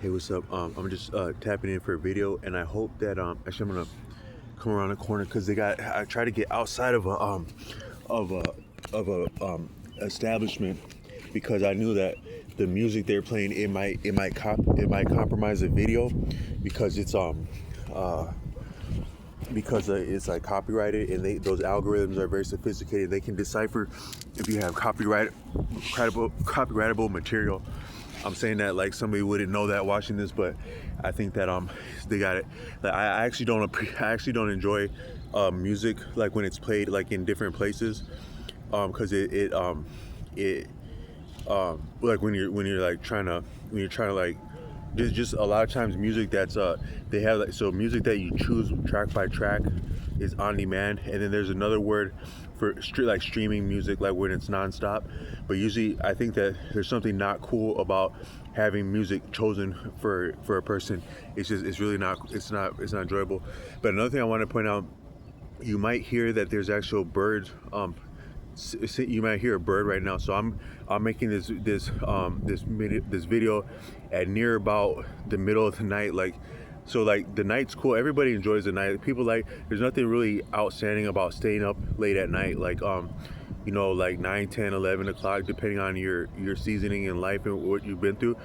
Hey, what's up? I'm just tapping in for a video, and I hope that actually I'm gonna come around the corner because I try to get outside of of a a establishment because I knew that the music they're playing it might compromise the video because uh it's like copyrighted, and those algorithms are very sophisticated. They can decipher if you have copyrightable material. I'm saying that like somebody wouldn't know that watching this, but I think that they got it. Like, I actually don't enjoy music like when it's played like in different places, because it like when you're trying to like just a lot of times music that's they have like, so music that you choose track by track is on demand, and then there's another word for like streaming music, like when it's nonstop. But usually I think that there's something not cool about having music chosen for a person. It's really not, it's not enjoyable. But another thing I want to point out, you might hear that there's actual birds. You might hear a bird right now. So I'm making this video at near about the middle of the night. Like, so like the night's cool. Everybody enjoys the night. People like, there's nothing really outstanding about staying up late at night. Like like 9, 10, 11 o'clock, depending on your seasoning in life and what you've been through.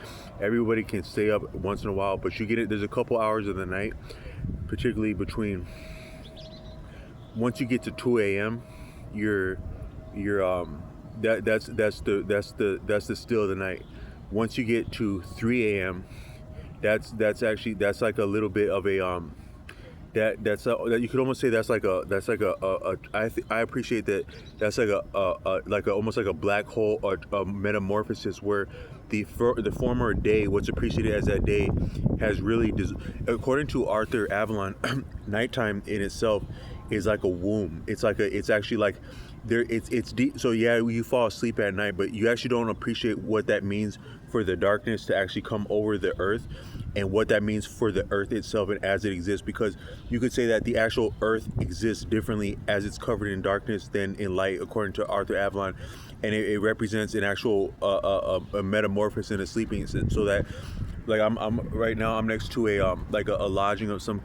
Everybody can stay up once in a while, but you get it. There's a couple hours of the night, particularly between once you get to 2 a.m. you're that's the still of the night. Once you get to 3 a.m., that's like a little bit of a that you could almost say that's like I appreciate that. That's like almost like a black hole or a metamorphosis where the former day, what's appreciated as that day, has really according to Arthur Avalon, nighttime in itself is like a womb. It's actually like there, it's deep. So yeah, you fall asleep at night, but you actually don't appreciate what that means for the darkness to actually come over the earth, and what that means for the earth itself and as it exists. Because you could say that the actual earth exists differently as it's covered in darkness than in light, according to Arthur Avalon, and it represents an actual a metamorphosis and a sleeping. So that, like, I'm right now I'm next to a lodging of some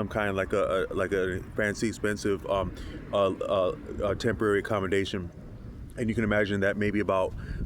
kind, like a fancy expensive temporary accommodation, and you can imagine that maybe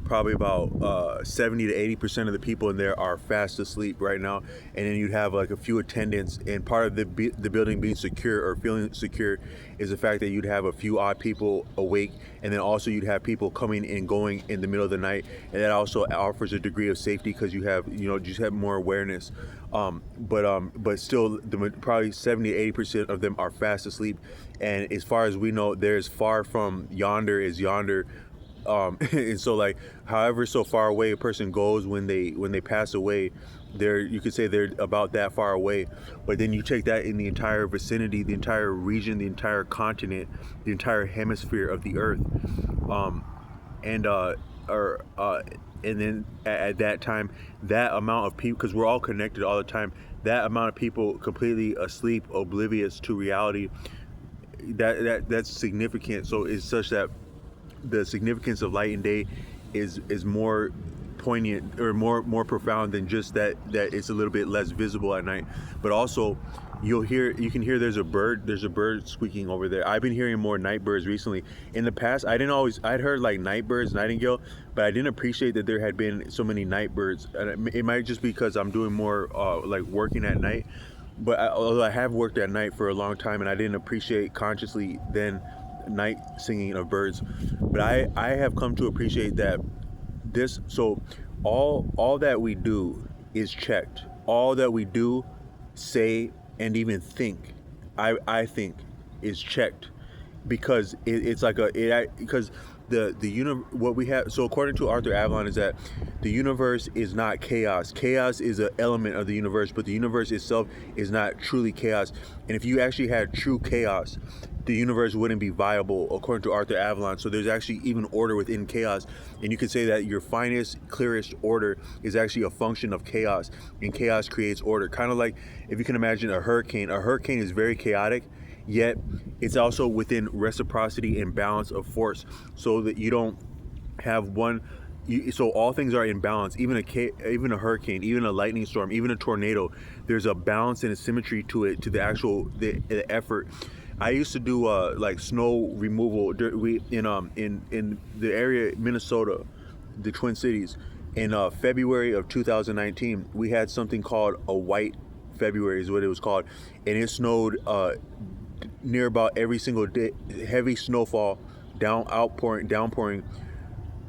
probably about 70 to 80% of the people in there are fast asleep right now. And then you'd have like a few attendants, and part of the building being secure or feeling secure is the fact that you'd have a few odd people awake, and then also you'd have people coming and going in the middle of the night, and that also offers a degree of safety because you have just have more awareness. But still, probably 70 to 80% of them are fast asleep, and as far as we know, there's far from yonder is yonder. And so, like, however so far away a person goes when they pass away, you could say they're about that far away. But then you take that in the entire vicinity, the entire region, the entire continent, the entire hemisphere of the earth, and or and then at that time, that amount of people, because we're all connected all the time, that amount of people completely asleep, oblivious to reality, that's significant. So it's such that the significance of light and day is more poignant or more profound than just that it's a little bit less visible at night. But also you can hear there's a bird squeaking over there. I've been hearing more night birds recently. In the past, I'd heard like night birds, nightingale, but I didn't appreciate that there had been so many night birds. And it might just be because I'm doing more like working at night, but although I have worked at night for a long time, and I didn't appreciate consciously then night singing of birds. But I have come to appreciate that so all that we do is checked. All that we do, say, and even think, I think, is checked, because it's like because what we have. So according to Arthur Avalon, is that the universe is not chaos. Chaos is an element of the universe, but the universe itself is not truly chaos. And if you actually had true chaos, the universe wouldn't be viable, according to Arthur Avalon. So there's actually even order within chaos, and you could say that your finest, clearest order is actually a function of chaos, and chaos creates order. Kind of like if you can imagine a hurricane. A hurricane is very chaotic, yet it's also within reciprocity and balance of force, so that you don't have one so all things are in balance. Even a hurricane, even a lightning storm, even a tornado, there's a balance and a symmetry to it, to the actual the effort. I used to do like snow removal. We in the area Minnesota, the Twin Cities. In February of 2019, we had something called a white February, is what it was called, and it snowed near about every single day. Heavy snowfall, downpouring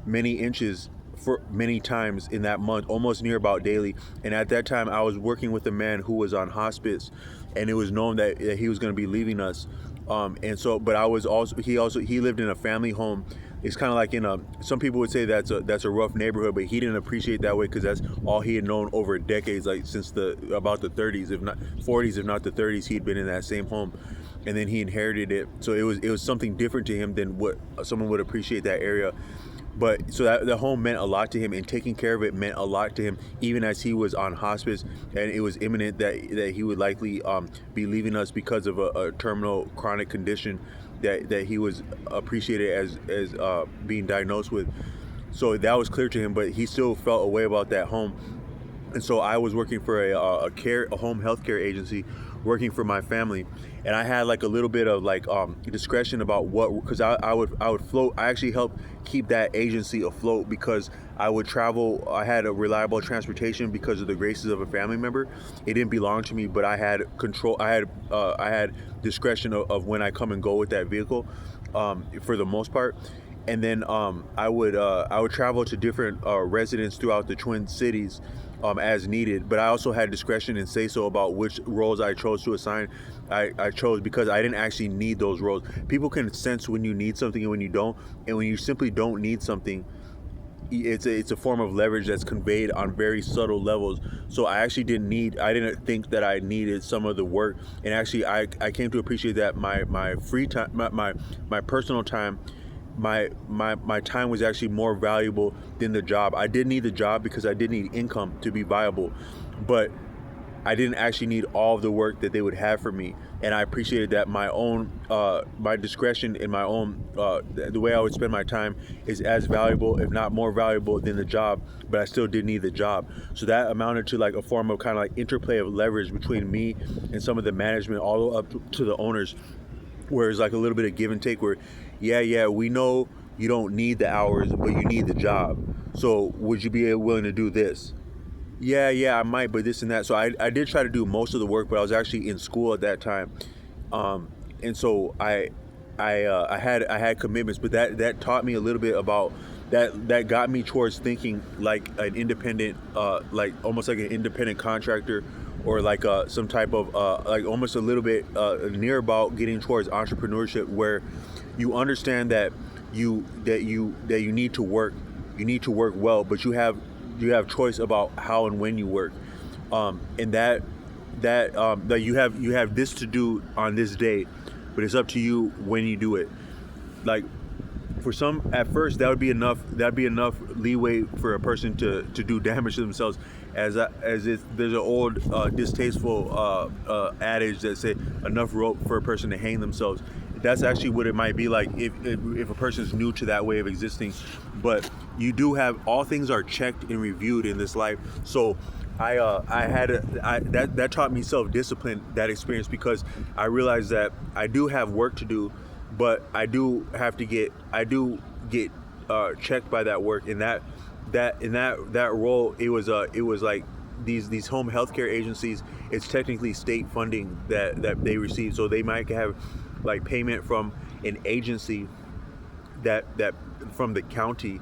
many inches for many times in that month, almost near about daily. And at that time, I was working with a man who was on hospice, and it was known that he was going to be leaving us. And so, but I was he lived in a family home. It's kind of like some people would say that's a rough neighborhood, but he didn't appreciate that way because that's all he had known over decades, like since about the 30s, if not 40s, if not the 30s, he'd been in that same home, and then he inherited it. So it was something different to him than what someone would appreciate that area. But so that the home meant a lot to him, and taking care of it meant a lot to him, even as he was on hospice, and it was imminent that he would likely be leaving us because of a terminal chronic condition that he was appreciated as being diagnosed with. So that was clear to him, but he still felt a way about that home. And so I was working for a home healthcare agency, working for my family, and I had like a little bit of like discretion about because I would float. I actually helped keep that agency afloat because I would travel. I had a reliable transportation because of the graces of a family member. It didn't belong to me, but I had control. I had discretion of when I come and go with that vehicle, for the most part. And then I would travel to different residents throughout the Twin Cities as needed, but I also had discretion and say so about which roles I chose to assign. I chose because I didn't actually need those roles. People can sense when you need something and when you don't, and when you simply don't need something, it's a form of leverage that's conveyed on very subtle levels. So I didn't think that I needed some of the work, and actually I came to appreciate that my free time, my personal time, my time was actually more valuable than the job. I did need the job because I did need income to be viable, but I didn't actually need all of the work that they would have for me. And I appreciated that my own my discretion and my own the way I would spend my time is as valuable, if not more valuable, than the job, but I still did need the job. So that amounted to like a form of kind of like interplay of leverage between me and some of the management, all the way up to the owners, where it's like a little bit of give and take where we know you don't need the hours, but you need the job. So would you be willing to do this? Yeah, I might, but this and that. So I did try to do most of the work, but I was actually in school at that time. And so I had commitments, but that taught me a little bit about that got me towards thinking like an independent, like almost like an independent contractor, or like some type of like almost a little bit near about getting towards entrepreneurship, where you understand that you need to work well, but you have choice about how and when you work, and that you have this to do on this day, but it's up to you when you do it. Like for some, at first that'd be enough leeway for a person to do damage to themselves, as if there's an old distasteful adage that say enough rope for a person to hang themselves. That's actually what it might be like if a person is new to that way of existing. But you do have, all things are checked and reviewed in this life. So that taught me self-discipline, that experience, because I realized that I do have work to do, but I do get checked by that work. And that role, it was like these home healthcare agencies, it's technically state funding that they receive. So they might have like payment from an agency that from the county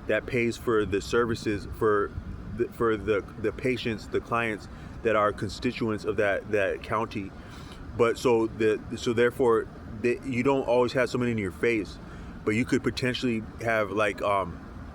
that pays for the services for the patients, the clients that are constituents of that county. But so therefore you don't always have someone in your face, but you could potentially have like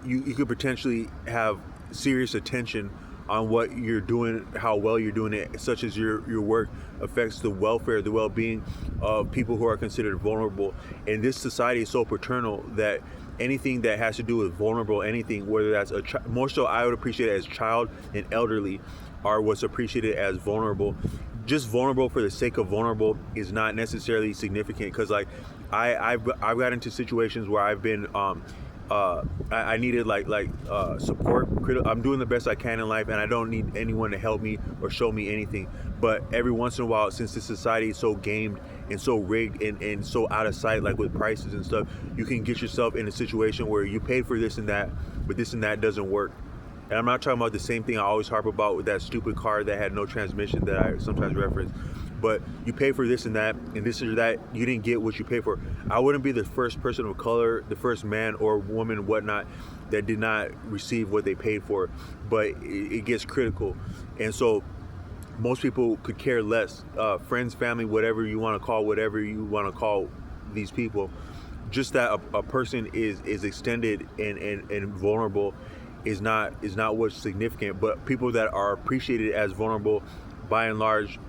you could potentially have serious attention on what you're doing, how well you're doing it, such as your work affects the welfare, the well-being of people who are considered vulnerable. And this society is so paternal that anything that has to do with vulnerable, anything, whether that's more so I would appreciate it as child and elderly, are what's appreciated as vulnerable. Just vulnerable for the sake of vulnerable is not necessarily significant, because like I've got into situations where I've been I needed support. I'm doing the best I can in life, and I don't need anyone to help me or show me anything. But every once in a while, since this society is so gamed and so rigged and so out of sight, like with prices and stuff, you can get yourself in a situation where you paid for this and that, but this and that doesn't work. And I'm not talking about the same thing I always harp about with that stupid car that had no transmission that I sometimes reference. But you pay for this and that, and this or that, you didn't get what you paid for. I wouldn't be the first person of color, the first man or woman, whatnot, that did not receive what they paid for. But it gets critical. And so most people could care less. Friends, family, whatever you want to call these people. Just that a person is extended and vulnerable is not what's significant. But people that are appreciated as vulnerable, by and large,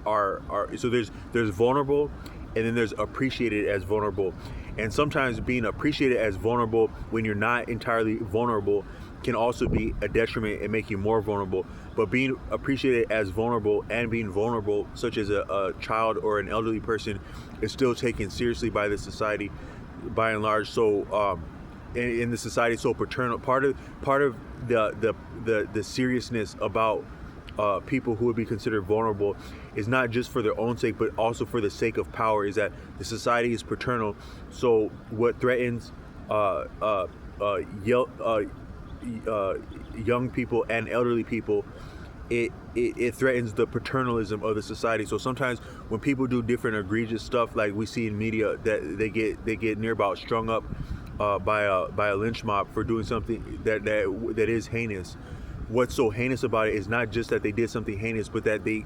are so there's vulnerable, and then there's appreciated as vulnerable. And sometimes being appreciated as vulnerable when you're not entirely vulnerable can also be a detriment and make you more vulnerable. But being appreciated as vulnerable and being vulnerable, such as a child or an elderly person, is still taken seriously by the society, by and large. So in the society, so paternal. Part of the seriousness about people who would be considered vulnerable is not just for their own sake, but also for the sake of power. Is that the society is paternal? So what threatens young people and elderly people, it threatens the paternalism of the society. So sometimes when people do different egregious stuff, like we see in media, that they get near about strung up by a lynch mob for doing something that is heinous. What's so heinous about it is not just that they did something heinous, but that they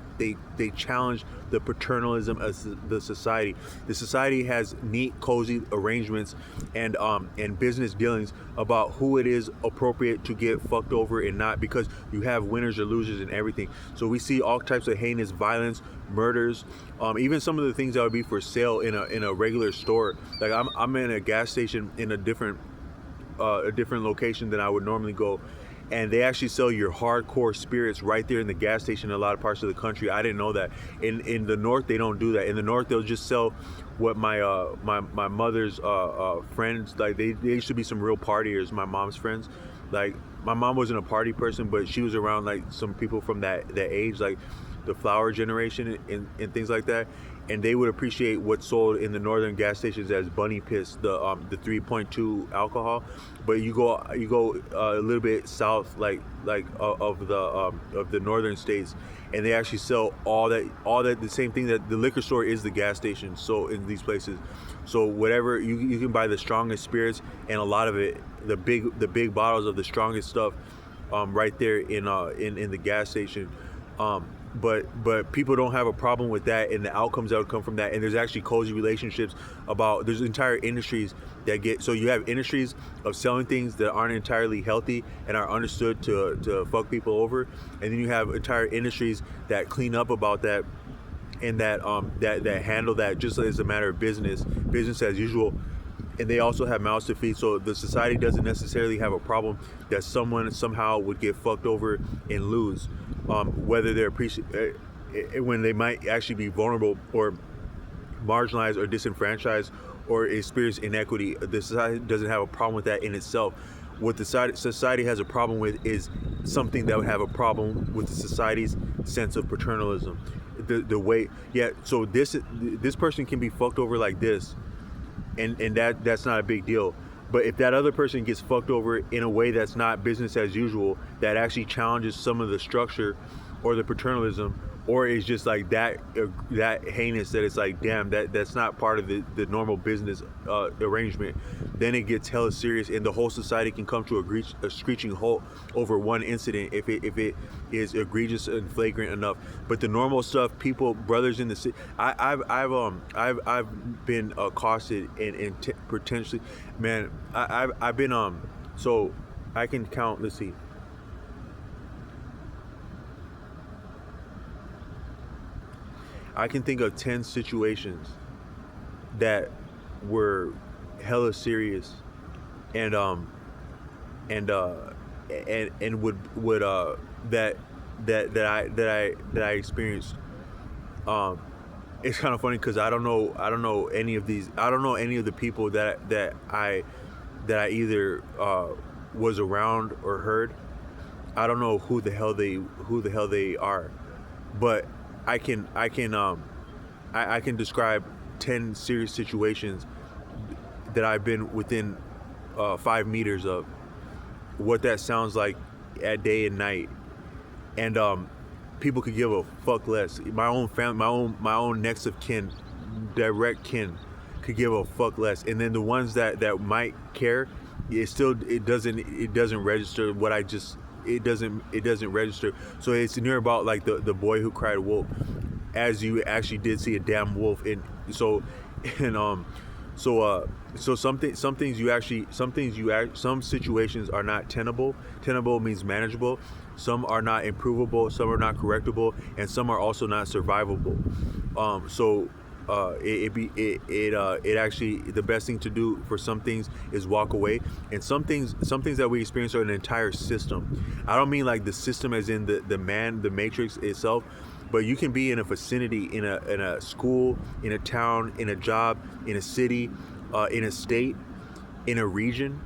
challenge the paternalism of the society. The society has neat, cozy arrangements and business dealings about who it is appropriate to get fucked over and not, because you have winners or losers and everything. So we see all types of heinous violence, murders, even some of the things that would be for sale in a regular store. Like I'm in a gas station in a different location than I would normally go. And they actually sell your hardcore spirits right there in the gas station in a lot of parts of the country. I didn't know that. In the north, they don't do that. In the north, they'll just sell what my mother's friends, like they used to be some real partiers, my mom's friends. Like my mom wasn't a party person, but she was around like some people from that age, like the flower generation and things like that. And they would appreciate what's sold in the northern gas stations as bunny piss, the 3.2 alcohol. But you go a little bit south, like of the northern states, and they actually sell all that the same thing. That the liquor store is the gas station. So in these places, so whatever you can buy the strongest spirits, and a lot of it, the big bottles of the strongest stuff, right there in the gas station. But people don't have a problem with that and the outcomes that would come from that. And there's actually cozy relationships there's entire industries that get, so you have industries of selling things that aren't entirely healthy and are understood to fuck people over. And then you have entire industries that clean up about that and that handle that just as a matter of business as usual. And they also have mouths to feed, so the society doesn't necessarily have a problem that someone somehow would get fucked over and lose, whether they're when they might actually be vulnerable or marginalized or disenfranchised or experience inequity. The society doesn't have a problem with that in itself. What the society has a problem with is something that would have a problem with the society's sense of paternalism. The way, yeah. So this person can be fucked over like this. And that's not a big deal. But if that other person gets fucked over in a way that's not business as usual, that actually challenges some of the structure or the paternalism, or is just like that heinous that it's like, damn, that's not part of the normal business arrangement, then it gets hella serious, and the whole society can come to a screeching halt over one incident if it is egregious and flagrant enough. But the normal stuff, people, brothers in the city, I've been accosted and potentially, man, I've been so I can count. Let's see. I can think of 10 situations that were hella serious and would that I experienced. It's kind of funny because I don't know any of the people that that I either was around or heard. I don't know who the hell they are, but I can describe 10 serious situations that I've been within 5 meters of. What that sounds like at day and night, and people could give a fuck less. My own family, my own next of kin, direct kin, could give a fuck less. And then the ones that might care, it doesn't register what I just it doesn't register. So it's near about like the boy who cried wolf, as you actually did see a damn wolf. And so and some situations are not tenable. Tenable means manageable. Some are not improvable, some are not correctable, and some are also not survivable. It actually, the best thing to do for some things is walk away. And some things that we experience are an entire system. I don't mean like the system as in the matrix itself, but you can be in a vicinity, in a school, in a town, in a job, in a city, in a state, in a region,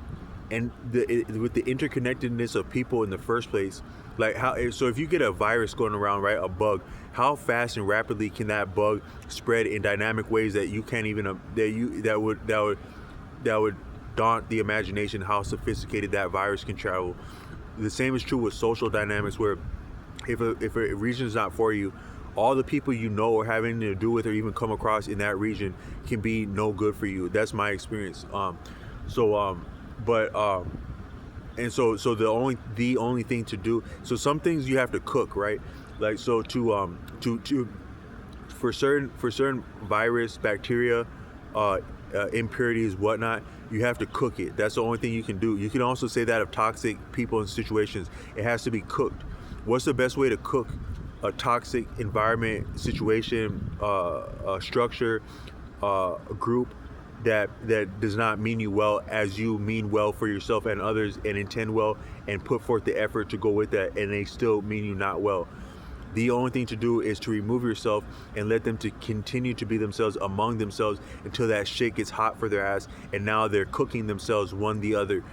and with the interconnectedness of people in the first place. Like so if you get a virus going around, right, a bug, how fast and rapidly can that bug spread in dynamic ways that you can't even that would daunt the imagination how sophisticated that virus can travel. The same is true with social dynamics, where if a region is not for you, all the people you know or have anything to do with or even come across in that region can be no good for you. That's my experience. And so the only thing to do, so some things you have to cook, right? Like, so for certain virus, bacteria, impurities, whatnot, you have to cook it. That's the only thing you can do. You can also say that of toxic people and situations. It has to be cooked. What's the best way to cook a toxic environment, situation, structure, a group that does not mean you well as you mean well for yourself and others, and intend well and put forth the effort to go with that, and they still mean you not well? The only thing to do is to remove yourself and let them to continue to be themselves among themselves until that shit gets hot for their ass, and now they're cooking themselves one the other,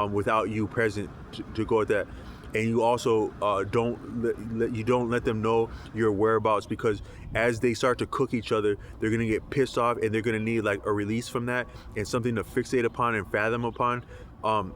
without you present to go with that. And you also don't let them know your whereabouts, because as they start to cook each other, they're gonna get pissed off, and they're gonna need like a release from that and something to fixate upon and fathom upon. And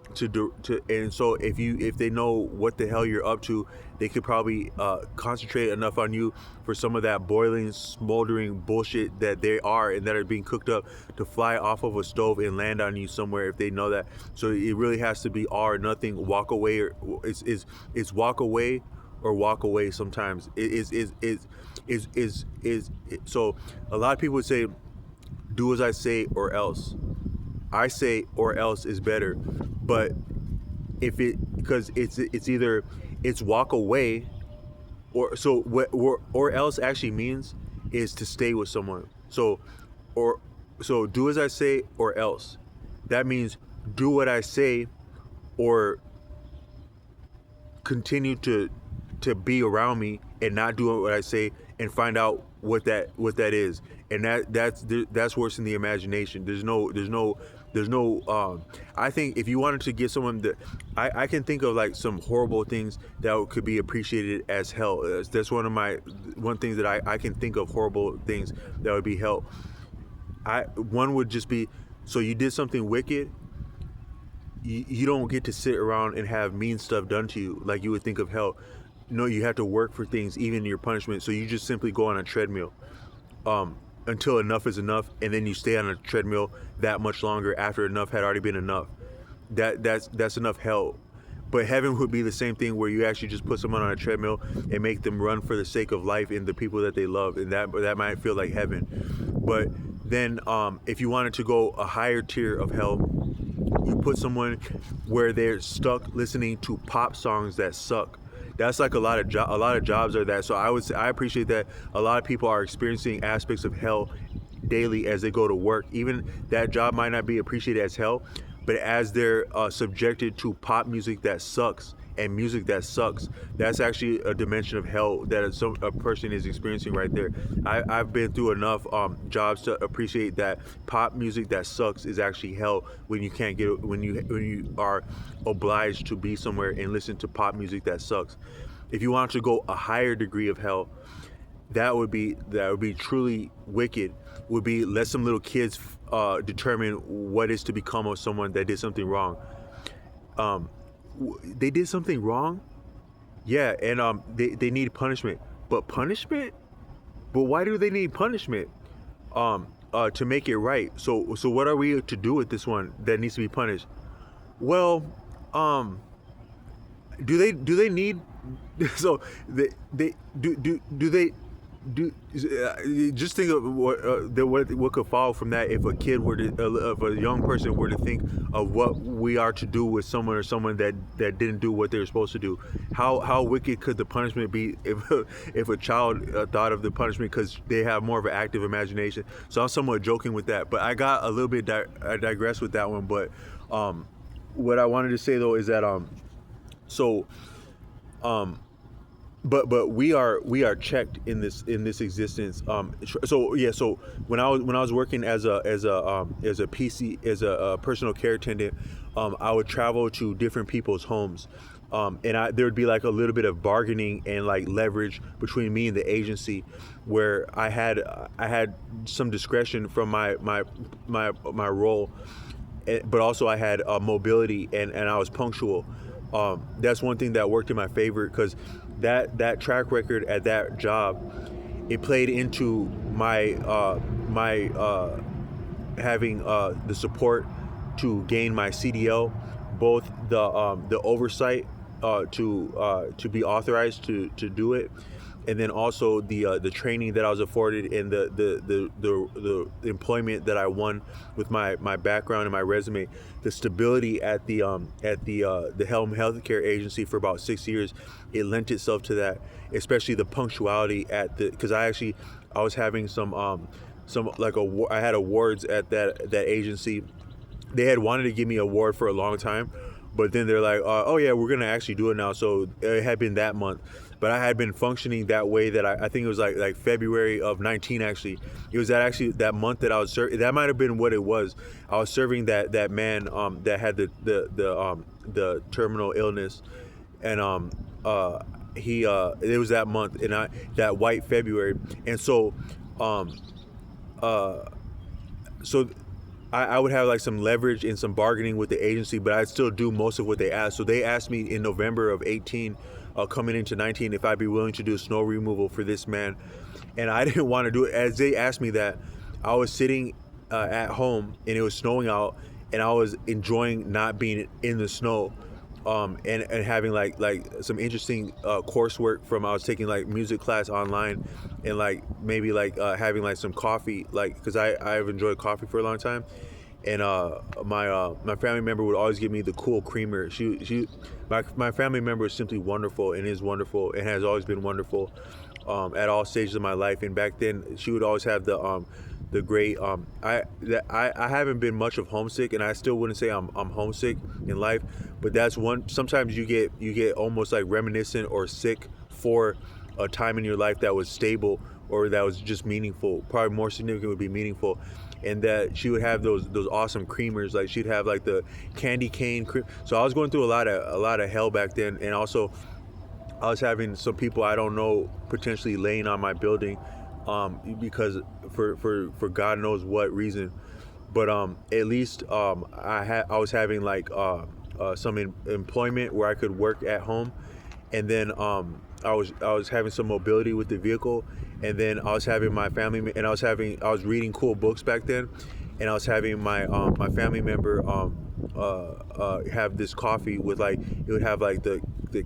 so if they know what the hell you're up to, they could probably concentrate enough on you for some of that boiling, smoldering bullshit that they are and that are being cooked up to fly off of a stove and land on you somewhere if they know that. So it really has to be all or nothing. Walk away, or it's walk away or walk away. Sometimes so a lot of people would say, do as I say or else. I say or else is better, but because it's either it's walk away, or so what or else actually means is to stay with someone. So do as I say or else. That means do what I say, or continue to be around me and not do what I say, and find out what that is. And that's worse than the imagination. There's no I think if you wanted to give someone I can think of like some horrible things that could be appreciated as hell. That's one thing that I can think of, horrible things that would be hell. One would just be, so you did something wicked, you don't get to sit around and have mean stuff done to you like you would think of hell. No, you have to work for things, even your punishment. So you just simply go on a treadmill until enough is enough, and then you stay on a treadmill that much longer after enough had already been enough. That's enough hell. But heaven would be the same thing, where you actually just put someone on a treadmill and make them run for the sake of life and the people that they love, and that might feel like heaven. But then if you wanted to go a higher tier of hell, you put someone where they're stuck listening to pop songs that suck. That's like a lot of jobs are that. So I appreciate that a lot of people are experiencing aspects of hell daily as they go to work. Even that job might not be appreciated as hell, but as they're subjected to pop music that sucks and music that sucks. That's actually a dimension of hell that a person is experiencing right there. I've been through enough jobs to appreciate that pop music that sucks is actually hell when you can't get when you are obliged to be somewhere and listen to pop music that sucks. If you want to go a higher degree of hell, that would be truly wicked. Would be let some little kids determine what is to become of someone that did something wrong. They did something wrong, yeah, and they need punishment. But punishment? But why do they need punishment? To make it right. So what are we to do with this one that needs to be punished? Well, do they need so they do just think of what could follow from that if a kid were to if a young person were to think of what we are to do with someone or someone that didn't do what they were supposed to do. How wicked could the punishment be if a child thought of the punishment because they have more of an active imagination? So I'm somewhat joking with that, but I got a little bit I digress with that one. But what I wanted to say though is that so but we are checked in this existence. So when I was working as a personal care attendant, I would travel to different people's homes, and there would be like a little bit of bargaining and like leverage between me and the agency, where I had some discretion from my role, but also I had mobility and I was punctual. That's one thing that worked in my favor because that track record at that job, it played into my having the support to gain my CDL, both the oversight to be authorized to do it, and then also the training that I was afforded and the employment that I won with my background and my resume, the stability at the Helm Healthcare Agency for about 6 years, it lent itself to that, especially the punctuality because I was having I had awards at that agency. They had wanted to give me an award for a long time, but then they're like, oh yeah, we're gonna actually do it now. So it had been that month. But I had been functioning that way that I think it was like February of 19 actually. It was that month that I was serving. That might have been what it was. I was serving that man that had the terminal illness, and it was that month, and that white February, and so I would have like some leverage and some bargaining with the agency, but I'd still do most of what they asked. So they asked me in November of 18, coming into 19, if I'd be willing to do snow removal for this man. And I didn't want to do it. As they asked me that, I was sitting at home and it was snowing out, and I was enjoying not being in the snow, and having like some interesting coursework I was taking like music class online, and like maybe like having like some coffee, like because I've enjoyed coffee for a long time, and my family member would always give me the cool creamer. My family member is simply wonderful and is wonderful and has always been wonderful at all stages of my life. And back then she would always have the great I haven't been much of homesick, and I still wouldn't say I'm homesick in life, but that's one. Sometimes you get almost like reminiscent or sick for a time in your life that was stable or that was just meaningful. Probably more significant would be meaningful. And that she would have those awesome creamers, like she'd have like the candy cane cream. So I was going through a lot of hell back then, and also I was having some people I don't know potentially laying on my building, because for God knows what reason. But at least I was having like some employment where I could work at home, and then I was having some mobility with the vehicle, and then I was having my family, and I was reading cool books back then, and I was having my family member have this coffee with like, it would have like the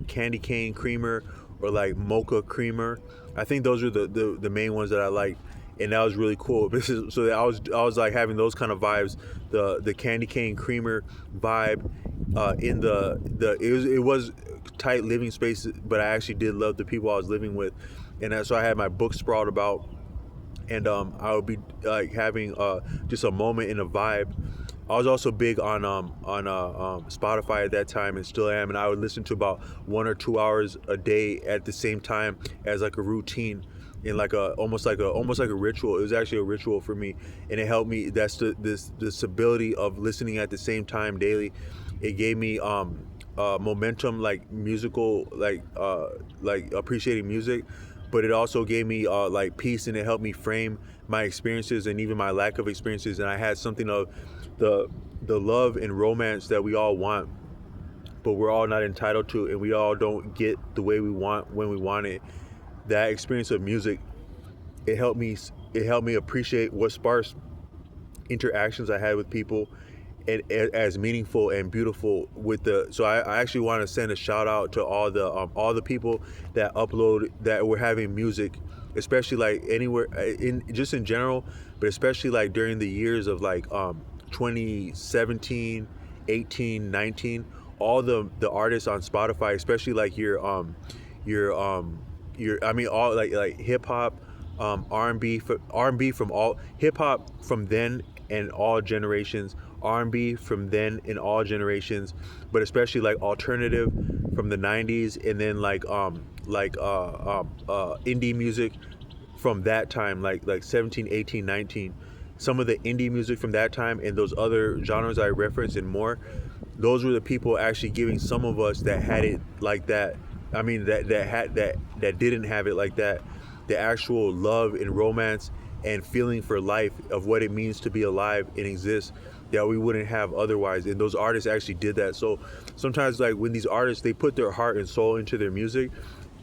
candy cane creamer or like mocha creamer. I think those are the main ones that I like, and that was really cool. So I was like having those kind of vibes, the candy cane creamer vibe, in it was tight living space, but I actually did love the people I was living with, and so I had my book sprawled about, and I would be like having just a moment in a vibe, I was also big on Spotify at that time, and still am, and I would listen to about 1 or 2 hours a day at the same time as like a routine, in like a almost like a ritual. It was actually a ritual for me, and it helped me. That's this ability of listening at the same time daily. It gave me momentum, like musical, like appreciating music, but it also gave me like peace, and it helped me frame my experiences and even my lack of experiences. And I had something of the love and romance that we all want, but we're all not entitled to, and we all don't get the way we want when we want it. That experience of music, it helped me appreciate what sparse interactions I had with people, and as meaningful and beautiful with the. So I actually want to send a shout out to all the people that upload, that were having music, especially like anywhere in just in general, but especially like during the years of like 2017, 18, 19, all the artists on Spotify, especially like your I mean all like hip hop, R&B, from all hip hop from then and all generations, R&B from then in all generations, but especially like alternative from the 90s, and then indie music from that time, like 17, 18, 19. Some of the indie music from that time and those other genres I referenced and more, those were the people actually giving some of us that had it like that. I mean that didn't have it like that, the actual love and romance and feeling for life, of what it means to be alive and exist, that we wouldn't have otherwise. And those artists actually did that. So sometimes, like, when these artists, they put their heart and soul into their music,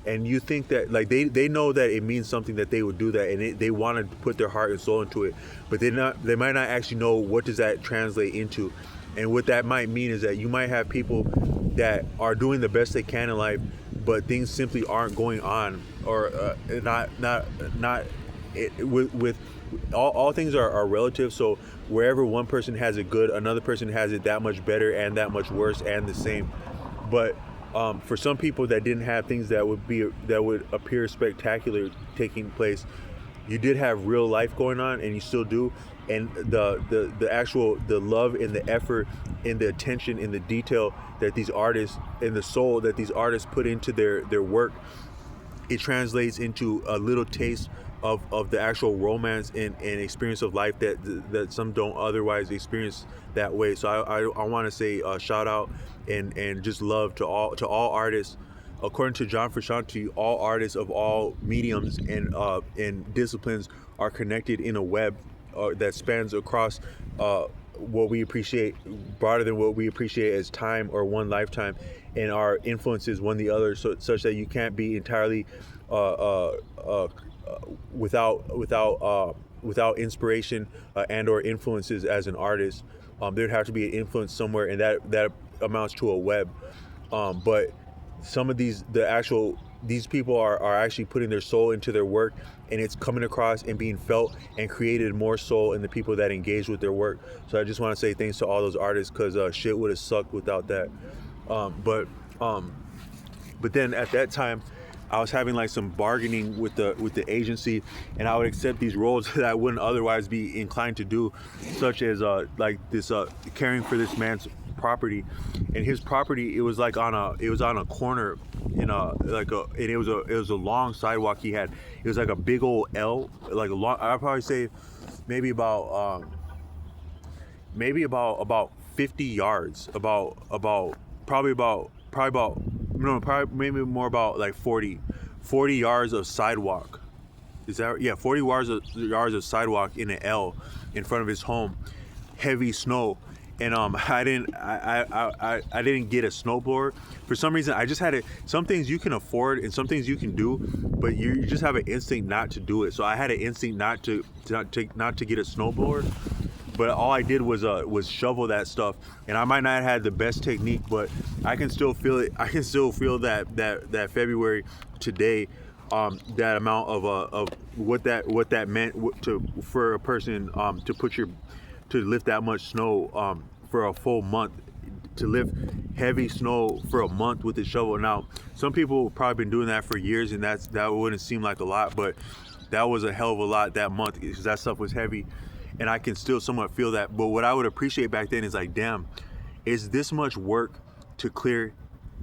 and you think that like they know that it means something, that they would do that, and they want to put their heart and soul into it, but they might not actually know what does that translate into. And what that might mean is that you might have people that are doing the best they can in life, but things simply aren't going on, or with all things are relative. So wherever one person has it good, another person has it that much better and that much worse and the same. But for some people that didn't have things that would appear spectacular taking place, you did have real life going on, and you still do. And the actual the love and the effort and the attention and the detail that these artists, and the soul that these artists put into their work, it translates into a little taste of the actual romance and experience of life that some don't otherwise experience that way. So I want to say shout out and just love to all artists. According to John Frusciante, all artists of all mediums and disciplines are connected in a web that spans across what we appreciate, broader than what we appreciate as time or one lifetime, and our influences one the other, such that you can't be entirely without inspiration and or influences as an artist. There'd have to be an influence somewhere, and that amounts to a web. But some of these people are actually putting their soul into their work, and it's coming across and being felt and created more soul in the people that engage with their work. So I just want to say thanks to all those artists, because shit would have sucked without that. But then at that time, I was having like some bargaining with the agency, and I would accept these roles that I wouldn't otherwise be inclined to do, such as like this caring for this man's property. And his property, it was on a corner in it was a long sidewalk he had. It was like a big old L, like a long, I'd probably say maybe about 50 yards, maybe more about like 40 yards of sidewalk. Is that, yeah, 40 yards of sidewalk in an L in front of his home. Heavy snow. And I didn't get a snowblower for some reason. I just had it. Some things you can afford and some things you can do, but you just have an instinct not to do it. So I had an instinct not to get a snowblower. But all I did was shovel that stuff, and I might not have had the best technique, but I can still feel it. I can still feel that February today, that amount of what that meant for a person to lift that much snow for a full month, to lift heavy snow for a month with a shovel. Now, some people have probably been doing that for years, and that wouldn't seem like a lot, but that was a hell of a lot that month, because that stuff was heavy. and I can still somewhat feel that. But what I would appreciate back then is like, damn, is this much work to clear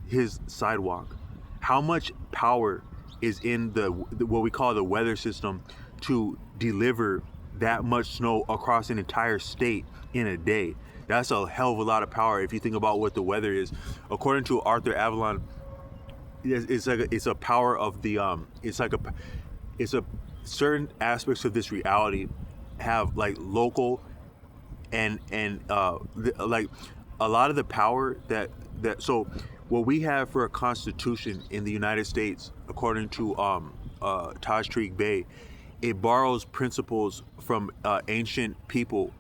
his sidewalk? How much power is in the what we call the weather system to deliver that much snow across an entire state in a day? That's a hell of a lot of power if you think about what the weather is. According to Arthur Avalon, it's a power of the it's a certain aspects of this reality have like local and like a lot of the power that so what we have for a constitution in the United States, according to Tajik Bey, it borrows principles from ancient people,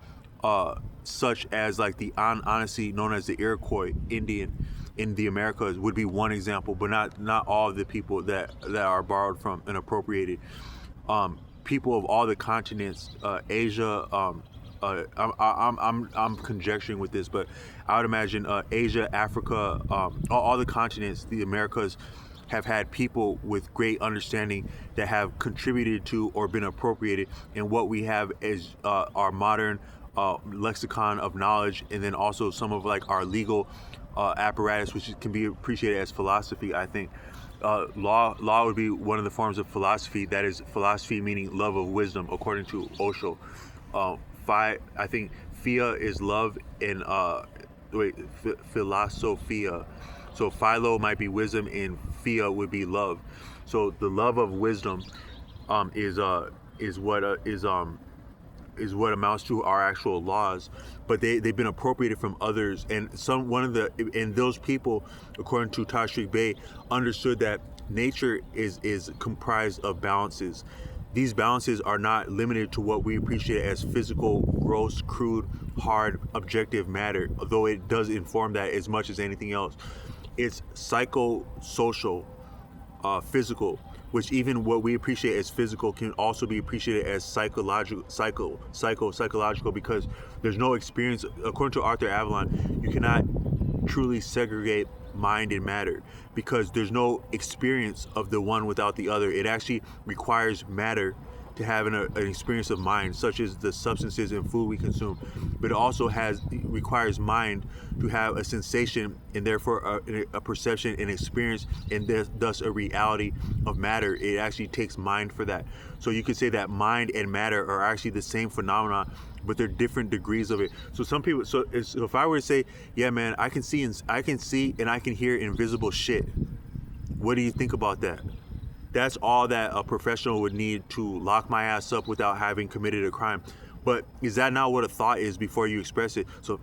such as like the Anansi, known as the Iroquois Indian in the Americas, would be one example, but not all of the people that are borrowed from and appropriated. People of all the continents, Asia. I'm conjecturing with this, but I would imagine Asia, Africa, all the continents, the Americas, have had people with great understanding that have contributed to or been appropriated. And what we have is our modern lexicon of knowledge, and then also some of like our legal apparatus, which can be appreciated as philosophy. I think law would be one of the forms of philosophy. That is philosophy meaning love of wisdom, according to Osho. I think Phia is love, and philosophia. So philo might be wisdom, and Phia would be love. So the love of wisdom is what amounts to our actual laws, but they've been appropriated from others, and those people, according to Tajik Bey, understood that nature is comprised of balances. These balances are not limited to what we appreciate as physical, gross, crude, hard, objective matter, although it does inform that as much as anything else. It's psychosocial, physical, which even what we appreciate as physical can also be appreciated as psychological, because there's no experience. According to Arthur Avalon, you cannot truly segregate mind and matter, because there's no experience of the one without the other. It actually requires matter to have an experience of mind, such as the substances and food we consume, but it also requires mind to have a sensation, and therefore a perception and experience, and thus a reality of matter. It actually takes mind for that. So you could say that mind and matter are actually the same phenomenon, but they're different degrees of it. So some people, so if I were to say, yeah man, I can see and I can hear invisible shit, what do you think about that? That's all that a professional would need to lock my ass up without having committed a crime. But is that not what a thought is before you express it? So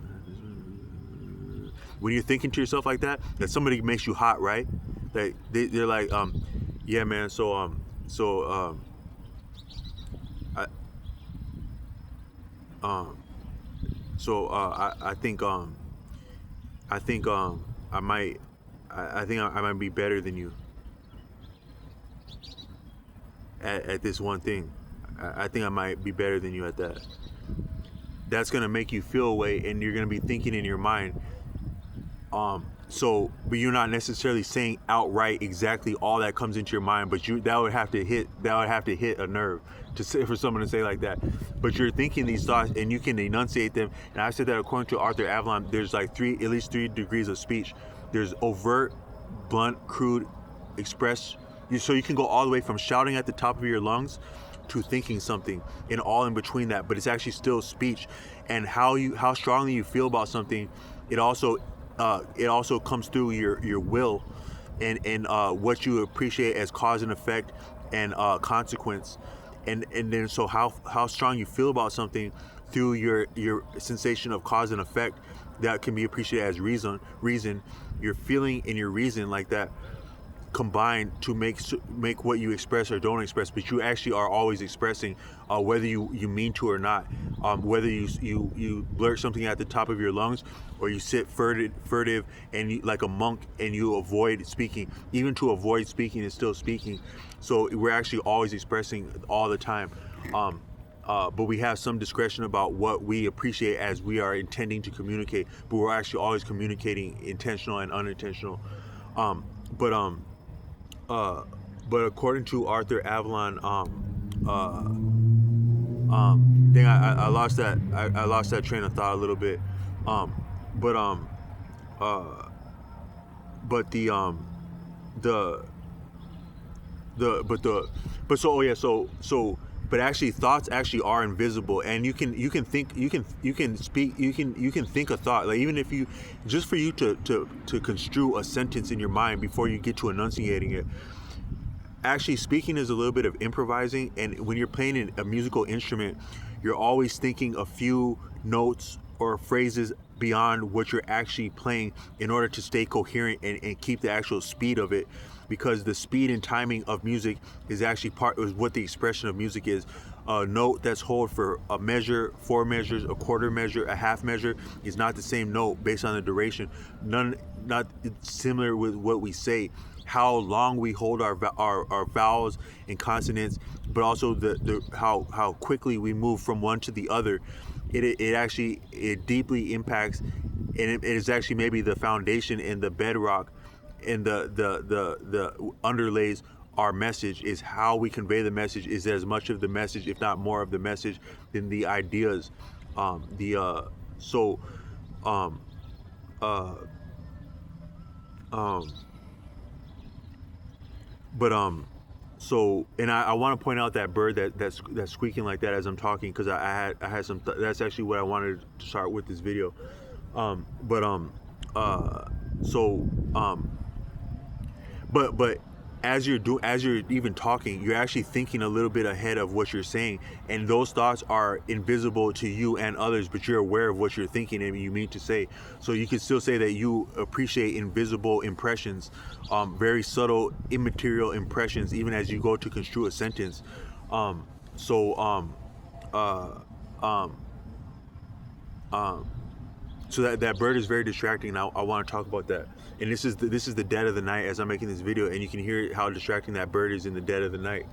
when you're thinking to yourself like that somebody makes you hot, right? Like they're like, yeah man, I think I might be better than you at this one thing. I think I might be better than you at that. That's gonna make you feel a way, and you're gonna be thinking in your mind. But you're not necessarily saying outright exactly all that comes into your mind, but that would have to hit a nerve for someone to say like that. But you're thinking these thoughts, and you can enunciate them. And I said that according to Arthur Avalon, there's like at least three degrees of speech. There's overt, blunt, crude, express. So you can go all the way from shouting at the top of your lungs to thinking something, and all in between that. But it's actually still speech, and how strongly you feel about something. It also comes through your will, and what you appreciate as cause and effect and consequence, and then so how strong you feel about something through your sensation of cause and effect, that can be appreciated as reason. Your feeling and your reason, like that, combined to make what you express or don't express, but you actually are always expressing, whether you mean to or not. Whether you blurt something at the top of your lungs, or you sit furtive and like a monk, and you avoid speaking. Even to avoid speaking is still speaking. So we're actually always expressing all the time. But we have some discretion about what we appreciate as we are intending to communicate, but we're actually always communicating intentional and unintentional. But according to Arthur Avalon, Dang, I lost that. I lost that train of thought a little bit. Um, but uh, but the the but so oh yeah but actually thoughts actually are invisible, and you can think, you can speak, you can think a thought, like even if you just for you to construe a sentence in your mind before you get to enunciating it. Actually, speaking is a little bit of improvising, and when you're playing a musical instrument, you're always thinking a few notes or phrases beyond what you're actually playing in order to stay coherent and keep the actual speed of it, because the speed and timing of music is actually part is what the expression of music is. A note that's hold for a measure, 4 measures, a quarter measure, a half measure is not the same note based on the duration. Not similar with what we say, how long we hold our vowels and consonants, but also the how quickly we move from one to the other. It actually it deeply impacts, and it is actually maybe the foundation and the bedrock and the underlays our message. Is how we convey the message is as much of the message, if not more of the message, than the ideas. The so um uh um but so, and I want to point out that bird that's squeaking like that as I'm talking, because I had some that's actually what I wanted to start with this video. But so but as you're even talking, you're actually thinking a little bit ahead of what you're saying, and those thoughts are invisible to you and others, but you're aware of what you're thinking and you mean to say. So you can still say that you appreciate invisible impressions, very subtle immaterial impressions, even as you go to construe a sentence. um so um uh um um so that bird is very distracting, and I want to talk about that. And this is the dead of the night as I'm making this video, and you can hear how distracting that bird is in the dead of the night.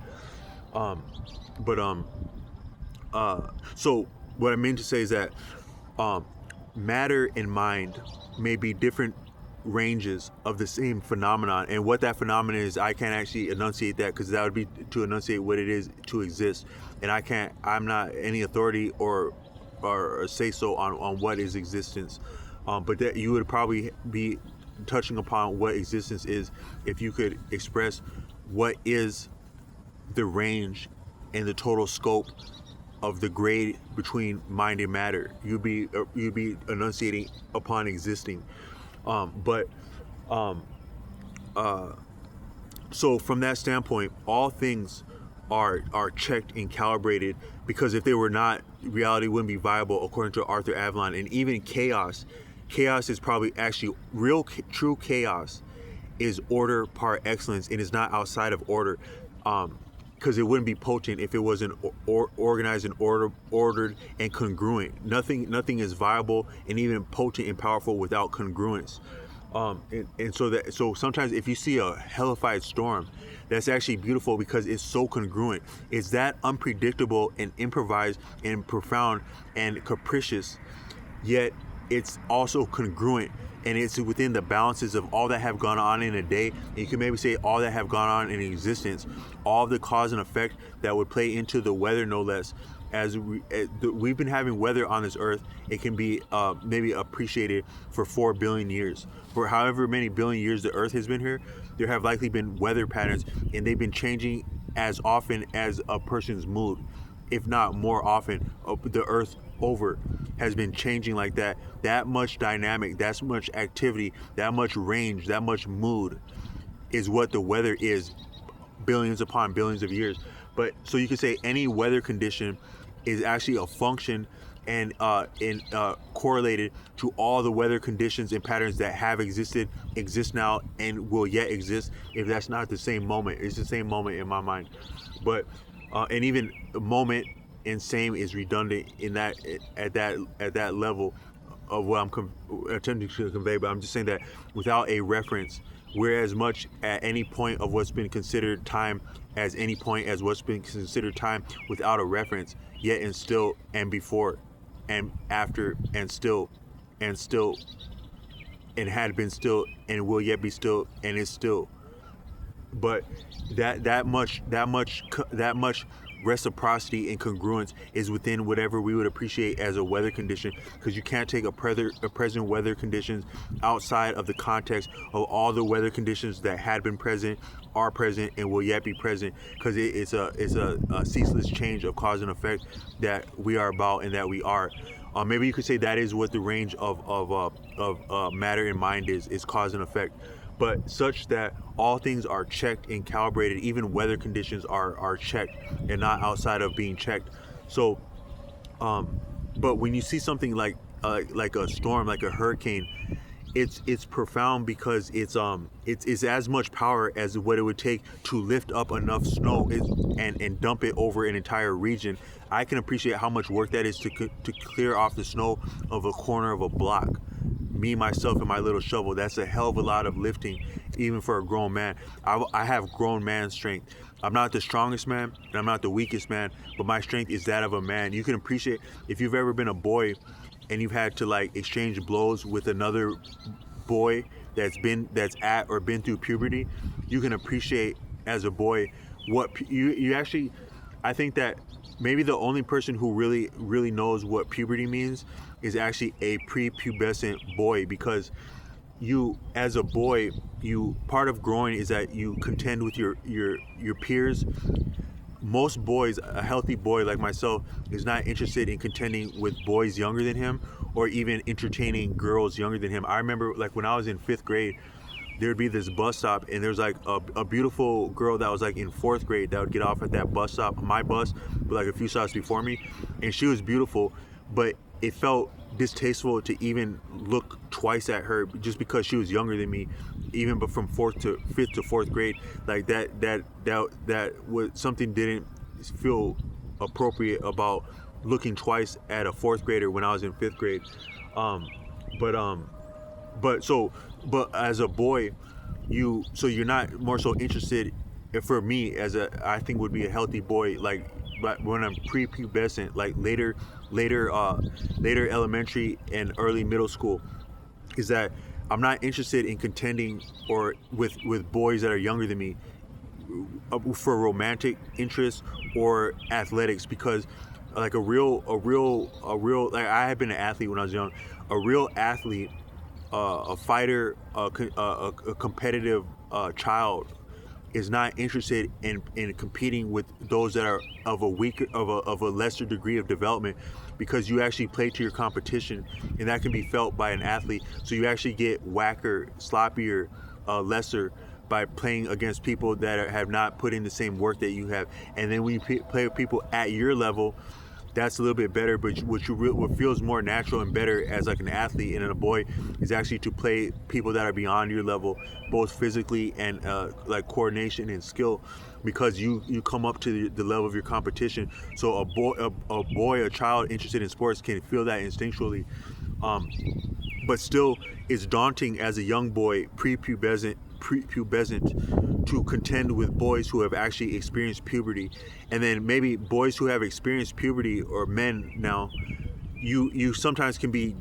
um but so what I mean to say is that um matter and mind may be different ranges of the same phenomenon, and what that phenomenon is, I can't actually enunciate that, because that would be to enunciate what it is to exist, and I'm not any authority or say so on what is existence. But that you would probably be touching upon what existence is if you could express what is the range and the total scope of the grade between mind and matter. You'd be enunciating upon existing. But um, uh, so from that standpoint, all things are checked and calibrated, because if they were not, reality wouldn't be viable, according to Arthur Avalon. And even chaos is probably actually true chaos is order par excellence, and is not outside of order. Because it wouldn't be potent if it wasn't organized and ordered and congruent. Nothing is viable and even potent and powerful without congruence. And so sometimes if you see a hellified storm, that's actually beautiful because it's so congruent. It's that unpredictable and improvised and profound and capricious, yet it's also congruent, and it's within the balances of all that have gone on in a day. And you can maybe say all that have gone on in existence, all of the cause and effect that would play into the weather, no less. We've been having weather on this earth, it can be maybe appreciated for 4 billion years. For however many billion years the earth has been here, there have likely been weather patterns, and they've been changing as often as a person's mood, if not more often. The earth over has been changing like that. That much dynamic, that much activity, that much range, that much mood is what the weather is, billions upon billions of years. But so you could say any weather condition is actually a function and correlated to all the weather conditions and patterns that have existed, exist now, and will yet exist. If that's not the same moment, it's the same moment in my mind. But and even moment and same is redundant in that at that level of what I'm attempting to convey. But I'm just saying that without a reference, we're as much at any point of what's been considered time as any point as what's been considered time without a reference, yet and still and before and after and still and had been still and will yet be still and is still. but that much reciprocity and congruence is within whatever we would appreciate as a weather condition, because you can't take a present weather conditions outside of the context of all the weather conditions that had been present, are present, and will yet be present, because it's a ceaseless change of cause and effect that we are about and that we are. Maybe you could say that is what the range of matter and mind is cause and effect, but such that all things are checked and calibrated. Even weather conditions are checked and not outside of being checked. So, but when you see something like a storm, like a hurricane, it's profound, because it's as much power as what it would take to lift up enough snow and dump it over an entire region. I can appreciate how much work that is to clear off the snow of a corner of a block. Me, myself, and my little shovel, that's a hell of a lot of lifting, even for a grown man. I have grown man strength. I'm not the strongest man, and I'm not the weakest man, but my strength is that of a man. You can appreciate, if you've ever been a boy and you've had to like exchange blows with another boy that's at or been through puberty, you can appreciate as a boy what you actually. I think that maybe the only person who really knows what puberty means is actually a prepubescent boy, because you, as a boy, you, part of growing is that you contend with your peers. Most boys, a healthy boy like myself, is not interested in contending with boys younger than him, or even entertaining girls younger than him. I remember, like, when I was in 5th grade, there'd be this bus stop, and there's like a beautiful girl that was like in 4th grade that would get off at that bus stop, my bus, but like a few stops before me, and she was beautiful, but it felt distasteful to even look twice at her just because she was younger than me, even but from 5th to 4th grade. Like that was something didn't feel appropriate about looking twice at a 4th grader when I was in 5th grade. But as a boy, you're not more so interested. For me, I think would be a healthy boy, like, but when I'm prepubescent, like later elementary and early middle school, is that I'm not interested in contending or with boys that are younger than me for romantic interests or athletics, because like a real like, I had been an athlete when I was young. A real athlete, a fighter, a competitive child is not interested in competing with those that are of a lesser degree of development, because you actually play to your competition, and that can be felt by an athlete. So you actually get whacker, sloppier, lesser by playing against people that have not put in the same work that you have. And then when you play with people at your level, that's a little bit better. But what feels more natural and better as like an athlete and a boy is actually to play people that are beyond your level, both physically and like coordination and skill, because you come up to the level of your competition. So a child interested in sports can feel that instinctually, but still it's daunting as a young boy, prepubescent, to contend with boys who have actually experienced puberty. And then maybe boys who have experienced puberty, or men now, you sometimes can be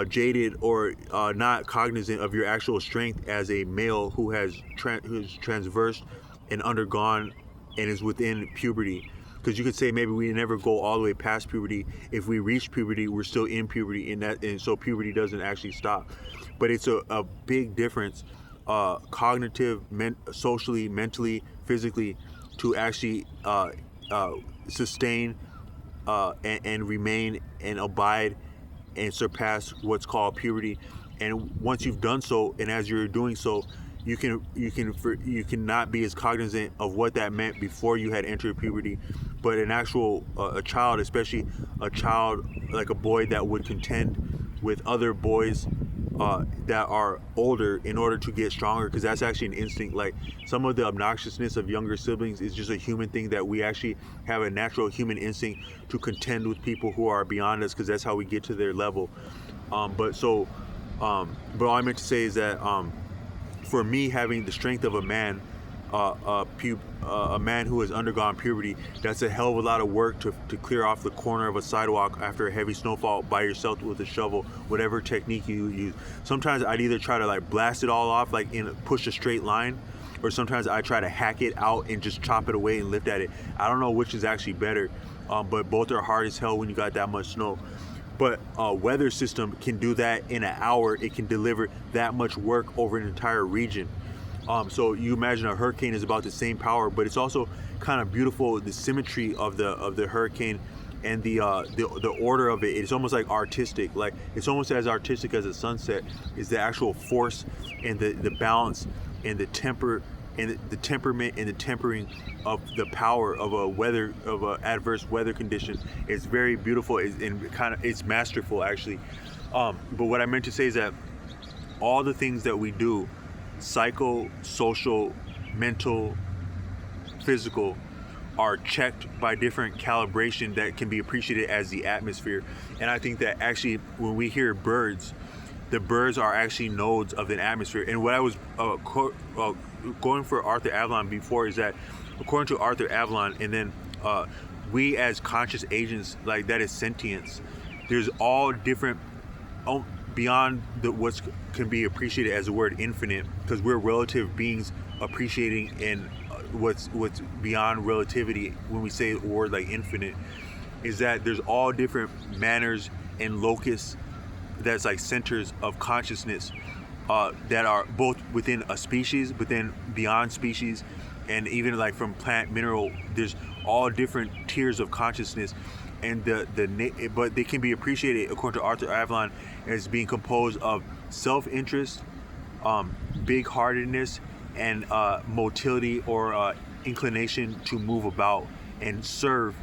jaded or not cognizant of your actual strength as a male who's transversed and undergone and is within puberty. Because you could say maybe we never go all the way past puberty. If we reach puberty, we're still in puberty, and so puberty doesn't actually stop. But it's a big difference, cognitive, socially, mentally, physically, to actually sustain and remain and abide and surpass what's called puberty. And once you've done so, and as you're doing so, you can not be as cognizant of what that meant before you had entered puberty. But an actual a child, especially a child like a boy that would contend with other boys that are older in order to get stronger, because that's actually an instinct. Like, some of the obnoxiousness of younger siblings is just a human thing, that we actually have a natural human instinct to contend with people who are beyond us, because that's how we get to their level. But all I meant to say is that for me, having the strength of a man, a man who has undergone puberty, that's a hell of a lot of work to clear off the corner of a sidewalk after a heavy snowfall by yourself with a shovel, whatever technique you use. Sometimes I'd either try to like blast it all off, like push a straight line, or sometimes I try to hack it out and just chop it away and lift at it. I don't know which is actually better, but both are hard as hell when you got that much snow. But a weather system can do that in an hour. It can deliver that much work over an entire region. So you imagine a hurricane is about the same power, but it's also kind of beautiful, the symmetry of the hurricane and the order of it. It's almost like artistic. Like it's almost as artistic as a sunset is the actual force and the balance and the temper and the temperament and the tempering of the power of a adverse weather condition. It's very beautiful and it's masterful actually. But what I meant to say is that all the things that we do, psycho, social, mental, physical, are checked by different calibration that can be appreciated as the atmosphere. And I think that actually when we hear birds, the birds are actually nodes of the atmosphere. And what I was going for Arthur Avalon before is that according to Arthur Avalon, and then we as conscious agents, like that is sentience, there's all different beyond what can be appreciated as the word infinite, because we're relative beings appreciating in what's beyond relativity. When we say a word like infinite, is that there's all different manners and locus that's like centers of consciousness that are both within a species, but then beyond species, and even like from plant, mineral. There's all different tiers of consciousness, and but they can be appreciated according to Arthur Avalon as being composed of self-interest, big-heartedness, and motility or inclination to move about and serve.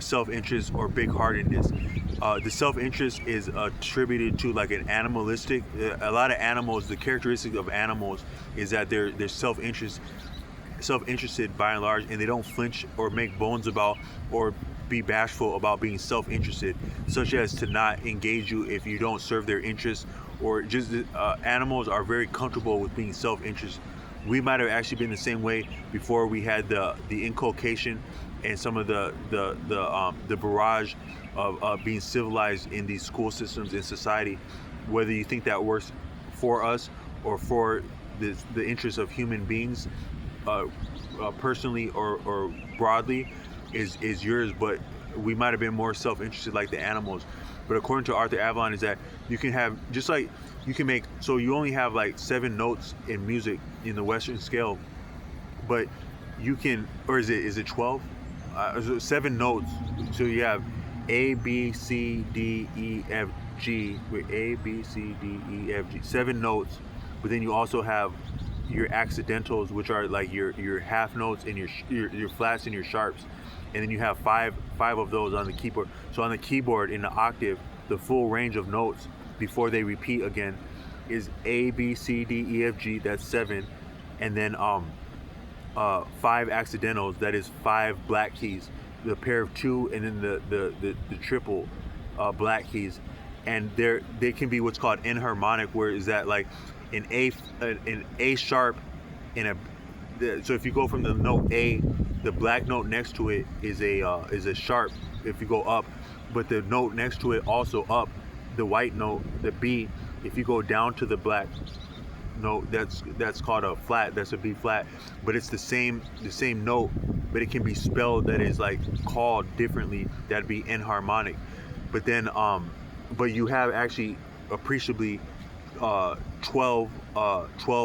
Self-interest or big-heartedness. The self-interest is attributed to like an animalistic. A lot of animals, the characteristic of animals is that they're self-interested by and large, and they don't flinch or make bones about or be bashful about being self-interested, such as to not engage you if you don't serve their interests, or just animals are very comfortable with being self-interested. We might have actually been the same way before we had the inculcation and some of the barrage of being civilized in these school systems in society. Whether you think that works for us or for the interests of human beings, personally or broadly, is yours. But we might have been more self-interested like the animals. But according to Arthur Avalon, is that you can have, just like you can make, so you only have like 7 notes in music in the Western scale, but you can, or is it 12? 7 notes. So you have A, B, C, D, E, F, G, with A, B, C, D, E, F, G, 7 notes. But then you also have your accidentals, which are like your half notes and your flats and your sharps. And then you have five of those on the keyboard. So on the keyboard in the octave, the full range of notes before they repeat again is A, B, C, D, E, F, G. That's 7, and then 5 accidentals. That is 5 black keys. The pair of 2, and then the triple black keys. And they can be what's called enharmonic, where is that like an A sharp in so if you go from the note A, the black note next to it is a sharp if you go up, but the note next to it also up, the white note, the B, if you go down to the black note, that's called a flat. That's a B flat, but it's the same note, but it can be spelled that is like called differently. That'd be enharmonic. But then but you have actually appreciably 12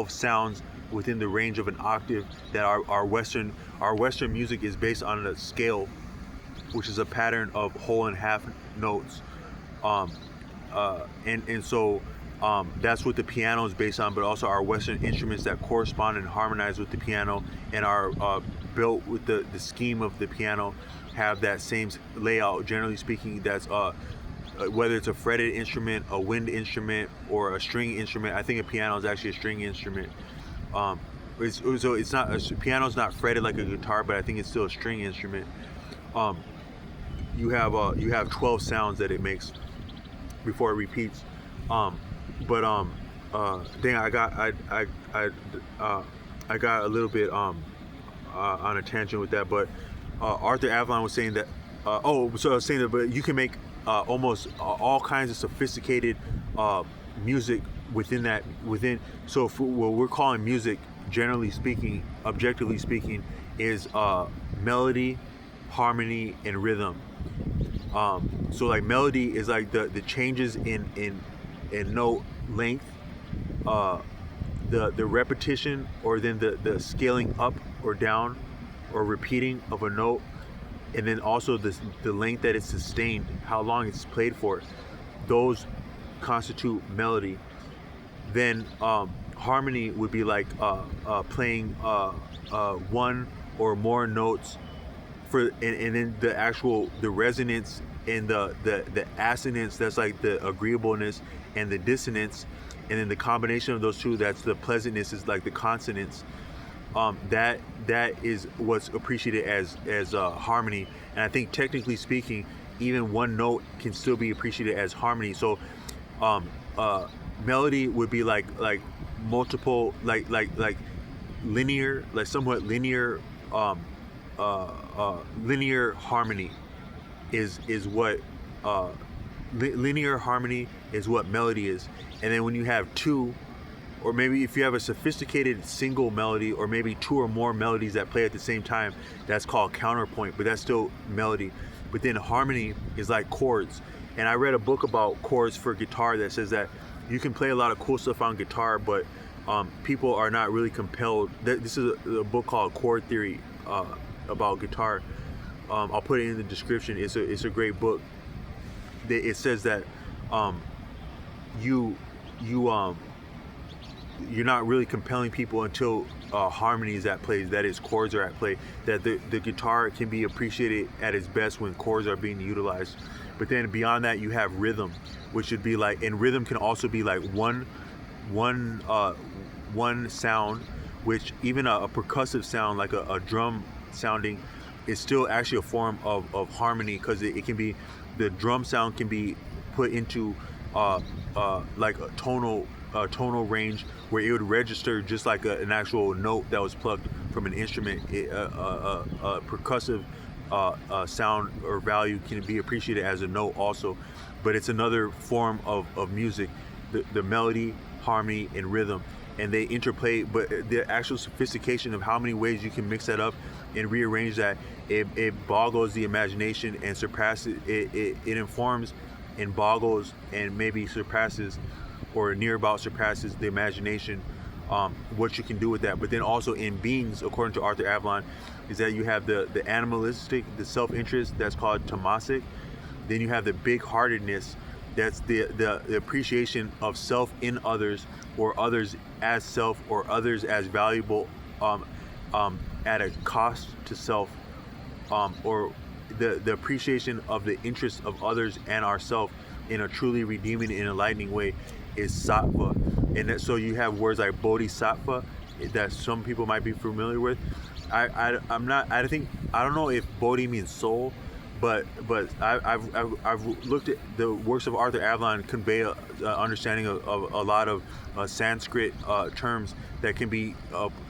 sounds within the range of an octave that our Western music is based on a scale, which is a pattern of whole and half notes. And so that's what the piano is based on, but also our Western instruments that correspond and harmonize with the piano and are built with the scheme of the piano have that same layout. Generally speaking, that's whether it's a fretted instrument, a wind instrument, or a string instrument. I think a piano is actually a string instrument. It's not piano's not fretted like a guitar, but I think it's still a string instrument. You have 12 sounds that it makes before it repeats. Dang, I got a little bit on a tangent with that, but Arthur Avalon was saying that so I was saying that, but you can make almost all kinds of sophisticated music within. So what we're calling music generally speaking, objectively speaking, is melody, harmony, and rhythm. So like melody is like the changes in note length, uh, the repetition, or then the scaling up or down or repeating of a note, and then also the length that it's sustained, how long it's played for. Those constitute melody. Then harmony would be like playing one or more notes for, and then the resonance and the assonance, that's like the agreeableness, and the dissonance, and then the combination of those two, that's the pleasantness, is like the consonance. That is what's appreciated as harmony. And I think technically speaking, even one note can still be appreciated as harmony. So um, melody would be like multiple, like linear, like somewhat linear, linear harmony is what linear harmony is what melody is. And then when you have two, or maybe if you have a sophisticated single melody, or maybe two or more melodies that play at the same time, that's called counterpoint, but that's still melody. But then harmony is like chords. And I read a book about chords for guitar that says that you can play a lot of cool stuff on guitar, but people are not really compelled. This is a book called Chord Theory about guitar. I'll put it in the description. It's a great book. It says that you're not really compelling people until harmony is at play, that is, chords are at play. That the guitar can be appreciated at its best when chords are being utilized. But then beyond that, you have rhythm, which would be like, and rhythm can also be like one sound, which even a percussive sound, like a drum sounding, is still actually a form of harmony, because it can be, the drum sound can be put into like a tonal range where it would register just like an actual note that was plucked from an instrument. A percussive sound or value can be appreciated as a note also, but it's another form of music, the melody, harmony, and rhythm, and they interplay. But the actual sophistication of how many ways you can mix that up and rearrange that, it boggles the imagination and surpasses it informs and boggles and maybe surpasses, or near about surpasses, the imagination, what you can do with that. But then also in beings, according to Arthur Avalon, is that you have the animalistic, the self-interest, that's called tamasic. Then you have the big-heartedness, that's the appreciation of self in others, or others as self, or others as valuable at a cost to self, or the appreciation of the interests of others and ourself in a truly redeeming and enlightening way, is sattva. And so you have words like bodhisattva that some people might be familiar with. I'm not. I don't know if bodhi means soul, but I've looked at the works of Arthur Avalon, convey a understanding of a lot of Sanskrit terms that can be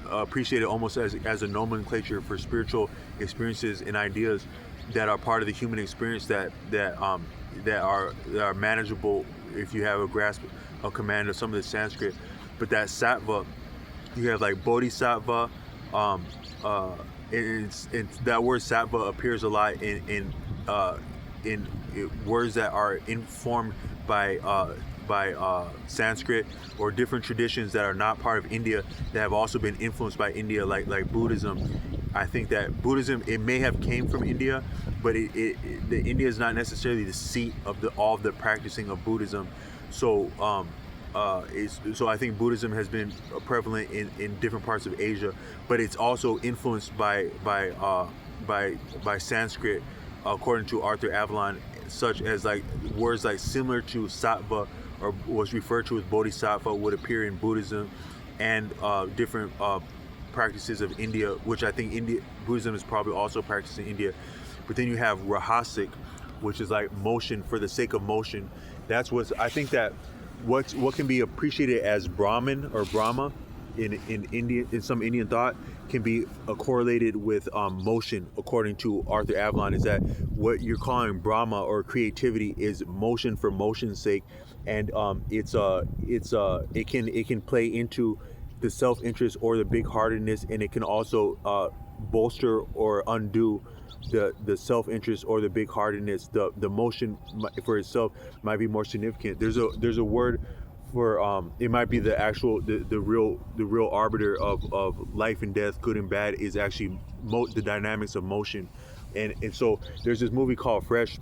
appreciated almost as a nomenclature for spiritual experiences and ideas that are part of the human experience, that are manageable if you have a grasp, a command of some of the Sanskrit. But that sattva, you have like bodhisattva, it's that word sattva appears a lot in words that are informed by Sanskrit, or different traditions that are not part of India, that have also been influenced by India, like Buddhism. I think that Buddhism, it may have came from India, but India is not necessarily the seat of all of the practicing of Buddhism. So so I think Buddhism has been prevalent in different parts of Asia, but it's also influenced by Sanskrit, according to Arthur Avalon, such as like words like similar to sattva, or what's referred to as bodhisattva, would appear in Buddhism, and different practices of India, which I think Buddhism is probably also practiced in India. But then you have rahasic, which is like motion for the sake of motion. That's what I think, that what can be appreciated as Brahman or Brahma in India, in some Indian thought, can be correlated with motion, according to Arthur Avalon. Is that what you're calling Brahma or creativity is motion for motion's sake, and it can play into the self-interest or the big-heartedness, and it can also bolster or undo the self-interest or the big-heartedness. The motion for itself might be more significant. There's a word for it might be the real arbiter of life and death, good and bad, is actually the dynamics of motion. And so there's this movie called Fresh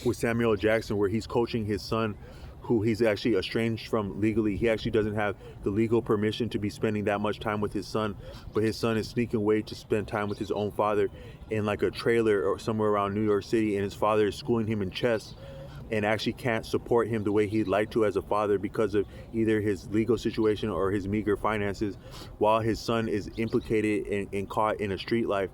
with Samuel L. Jackson where he's coaching his son, who he's actually estranged from legally. He actually doesn't have the legal permission to be spending that much time with his son, but his son is sneaking away to spend time with his own father in like a trailer or somewhere around New York City, and his father is schooling him in chess and actually can't support him the way he'd like to as a father because of either his legal situation or his meager finances, while his son is implicated and caught in a street life.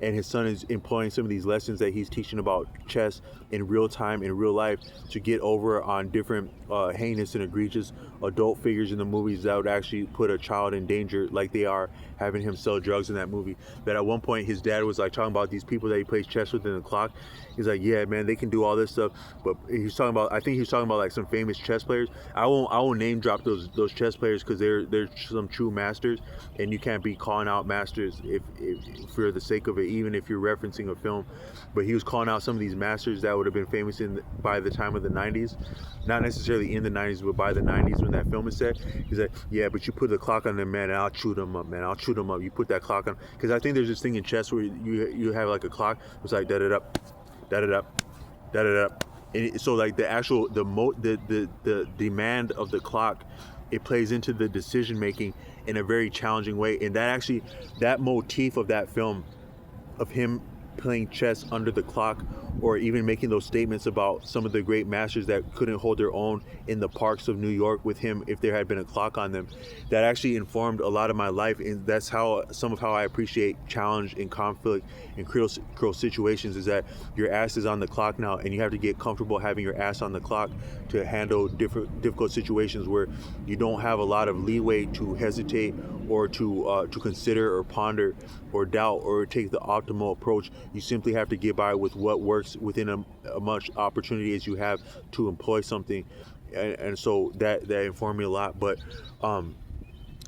And his son is employing some of these lessons that he's teaching about chess in real time, in real life, to get over on different heinous and egregious adult figures in the movies that would actually put a child in danger, like they are having him sell drugs in that movie. But at one point, his dad was like talking about these people that he plays chess with in the clock. He's like, yeah, man, they can do all this stuff. But he's talking about, I think he was talking about like some famous chess players. I won't name drop those chess players because they're some true masters, and you can't be calling out masters if for the sake of it, even if you're referencing a film. But he was calling out some of these masters that would have been famous by the time of the 90s, not necessarily in the 90s, but by the 90s when that film is set. He's like, yeah, but you put the clock on them, man, and I'll chew them up, man. I'll chew them up. You put that clock on, because I think there's this thing in chess where you have like a clock. It's like da da da da da da da da. And so like the demand of the clock, it plays into the decision making in a very challenging way. And that motif of that film, of him playing chess under the clock, or even making those statements about some of the great masters that couldn't hold their own in the parks of New York with him if there had been a clock on them, that actually informed a lot of my life. And that's some of how I appreciate challenge and conflict in critical situations, is that your ass is on the clock now, and you have to get comfortable having your ass on the clock to handle difficult situations where you don't have a lot of leeway to hesitate or to consider or ponder or doubt or take the optimal approach. You simply have to get by with what works within a much opportunity as you have to employ something. And so that informed me a lot. But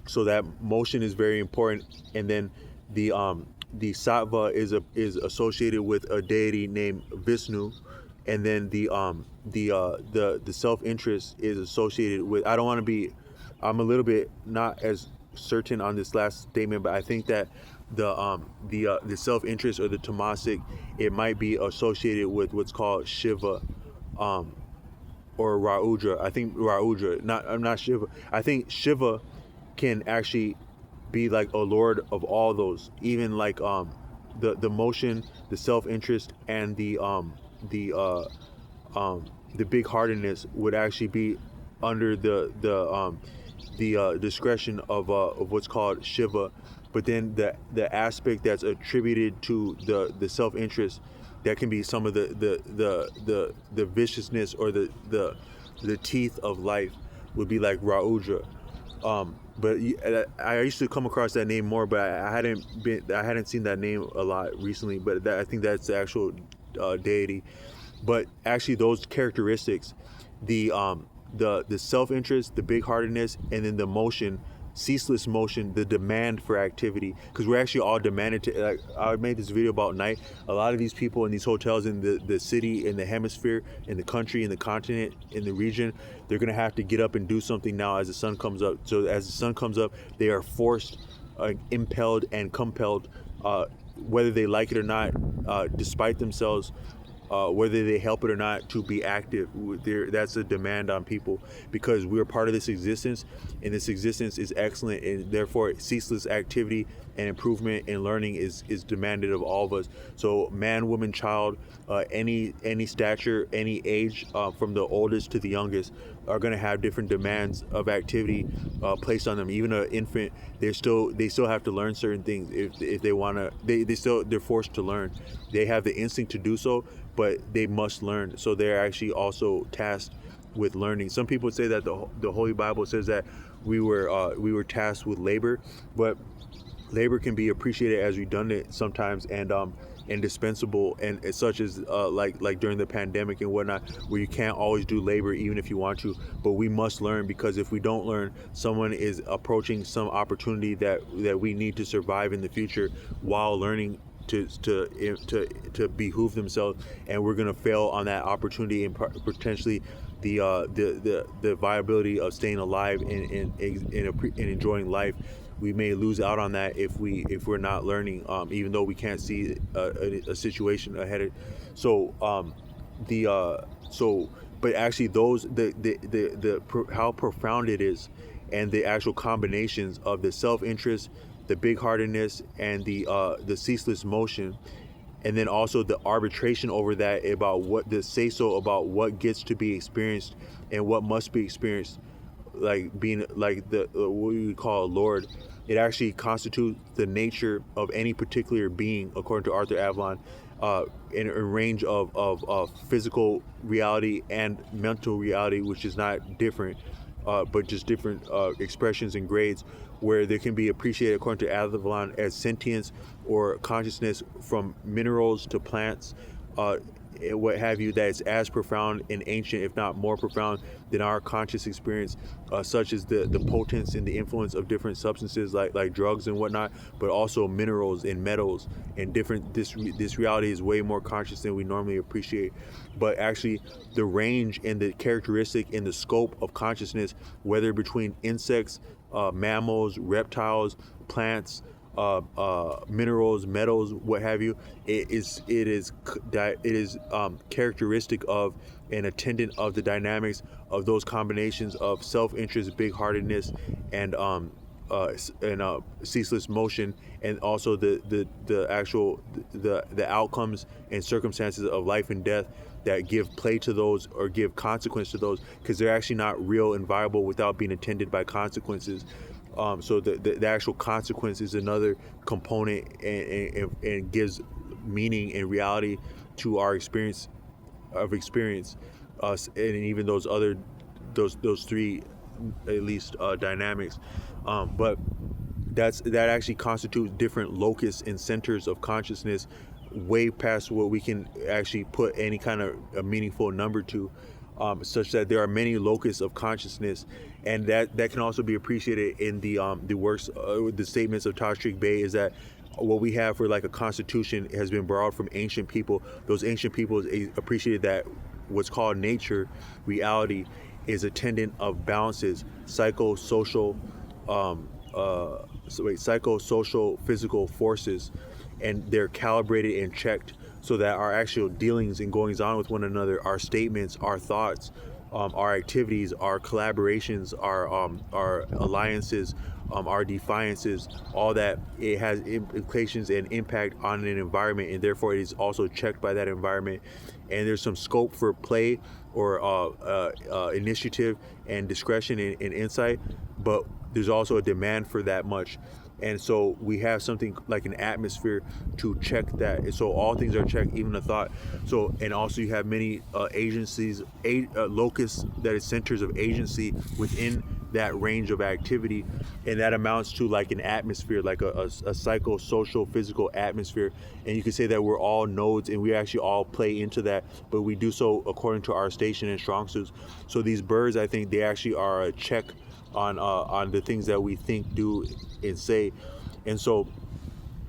so that motion is very important. And then the sattva is associated with a deity named Vishnu. And then the self-interest is associated with, I'm a little bit not as certain on this last statement, but I think that the self-interest or the tamasic, it might be associated with what's called Shiva, or Raudra. I think Raudra, I'm not Shiva. I think Shiva can actually be like a lord of all those, even like the motion, the self-interest, and the big-heartedness would actually be under the discretion of what's called Shiva. But then the aspect that's attributed to the self-interest, that can be some of the viciousness or the teeth of life, would be like Raudra. But I used to come across that name more, but I hadn't seen that name a lot recently. But I think that's the actual deity. But actually, those characteristics, the self-interest, the big-heartedness, and then the motion, ceaseless motion, the demand for activity, because we're actually all demanded to, like, I made this video about night. A lot of these people in these hotels in the city, in the hemisphere, in the country, in the continent, in the region, they're going to have to get up and do something now as the sun comes up. So as the sun comes up, they are forced, impelled, and compelled, whether they like it or not, despite themselves, whether they help it or not, to be active. That's a demand on people, because we're part of this existence, and this existence is excellent, and therefore ceaseless activity and improvement and learning is demanded of all of us. So man, woman, child, any stature, any age, from the oldest to the youngest, are going to have different demands of activity placed on them. Even an infant, they still have to learn certain things if they want to. They're forced to learn. They have the instinct to do so, but they must learn. So they're actually also tasked with learning. Some people say that the Holy Bible says that we were tasked with labor, but labor can be appreciated as redundant sometimes, and indispensable, and such as like during the pandemic and whatnot, where you can't always do labor even if you want to, but we must learn, because if we don't learn, someone is approaching some opportunity that we need to survive in the future while learning to behoove themselves, and we're going to fail on that opportunity, and potentially the viability of staying alive and enjoying life. We may lose out on that if we're not learning, even though we can't see a situation ahead of. So but actually those how profound it is, and the actual combinations of the self-interest, the big-heartedness, and the ceaseless motion, and then also the arbitration over that, about what the say so about what gets to be experienced and what must be experienced, like being like the what we call a lord. It actually constitutes the nature of any particular being, according to Arthur Avalon, in a range of physical reality and mental reality, which is not different, but just different expressions and grades, where they can be appreciated, according to Avalon, as sentience or consciousness, from minerals to plants, what have you, that is as profound and ancient, if not more profound, than our conscious experience, such as the potence and the influence of different substances like drugs and whatnot, but also minerals and metals and different. This reality is way more conscious than we normally appreciate. But actually, the range and the characteristic and the scope of consciousness, whether between insects, mammals, reptiles, plants, minerals, metals, what have you, it is characteristic of and attendant of the dynamics of those combinations of self-interest, big-heartedness, and ceaseless motion, and also the actual the outcomes and circumstances of life and death that give play to those or give consequence to those, because they're actually not real and viable without being attended by consequences. So the actual consequence is another component, and gives meaning and reality to our experience, and even those other those three at least dynamics, but that actually constitutes different locus and centers of consciousness, way past what we can actually put any kind of a meaningful number to, such that there are many locus of consciousness, and that can also be appreciated in the works, the statements of Tashrik Bey, is that what we have for like a constitution has been borrowed from ancient people. Those ancient people appreciated that what's called nature, reality, is attendant of balances, psychosocial, physical forces, and they're calibrated and checked, so that our actual dealings and goings on with one another, our statements, our thoughts, our activities, our collaborations, our alliances, our defiances, all that, it has implications and impact on an environment, and therefore it is also checked by that environment. And there's some scope for play or initiative and discretion and insight, but there's also a demand for that much. And so we have something like an atmosphere to check that. And so all things are checked, even the thought. So, and also you have many agencies, locus, that is centers of agency within that range of activity. And that amounts to like an atmosphere, like a psychosocial, physical atmosphere. And you could say that we're all nodes, and we actually all play into that, but we do so according to our station and strong suits. So these birds, I think they actually are a check on the things that we think, do, and say. And so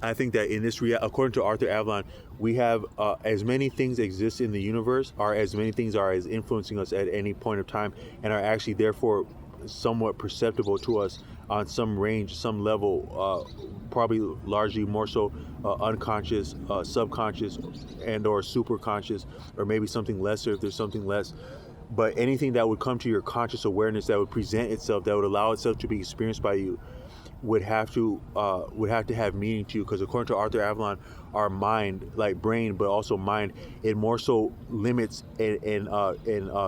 I think that in this according to Arthur Avalon, we have as many things exist in the universe, or as many things are as influencing us at any point of time, and are actually therefore somewhat perceptible to us on some range, some level, probably largely more so unconscious, subconscious, and or superconscious, or maybe something lesser if there's something less. But anything that would come to your conscious awareness, that would present itself, that would allow itself to be experienced by you, would have to have meaning to you, because according to Arthur Avalon, our mind, like brain, but also mind, it more so limits and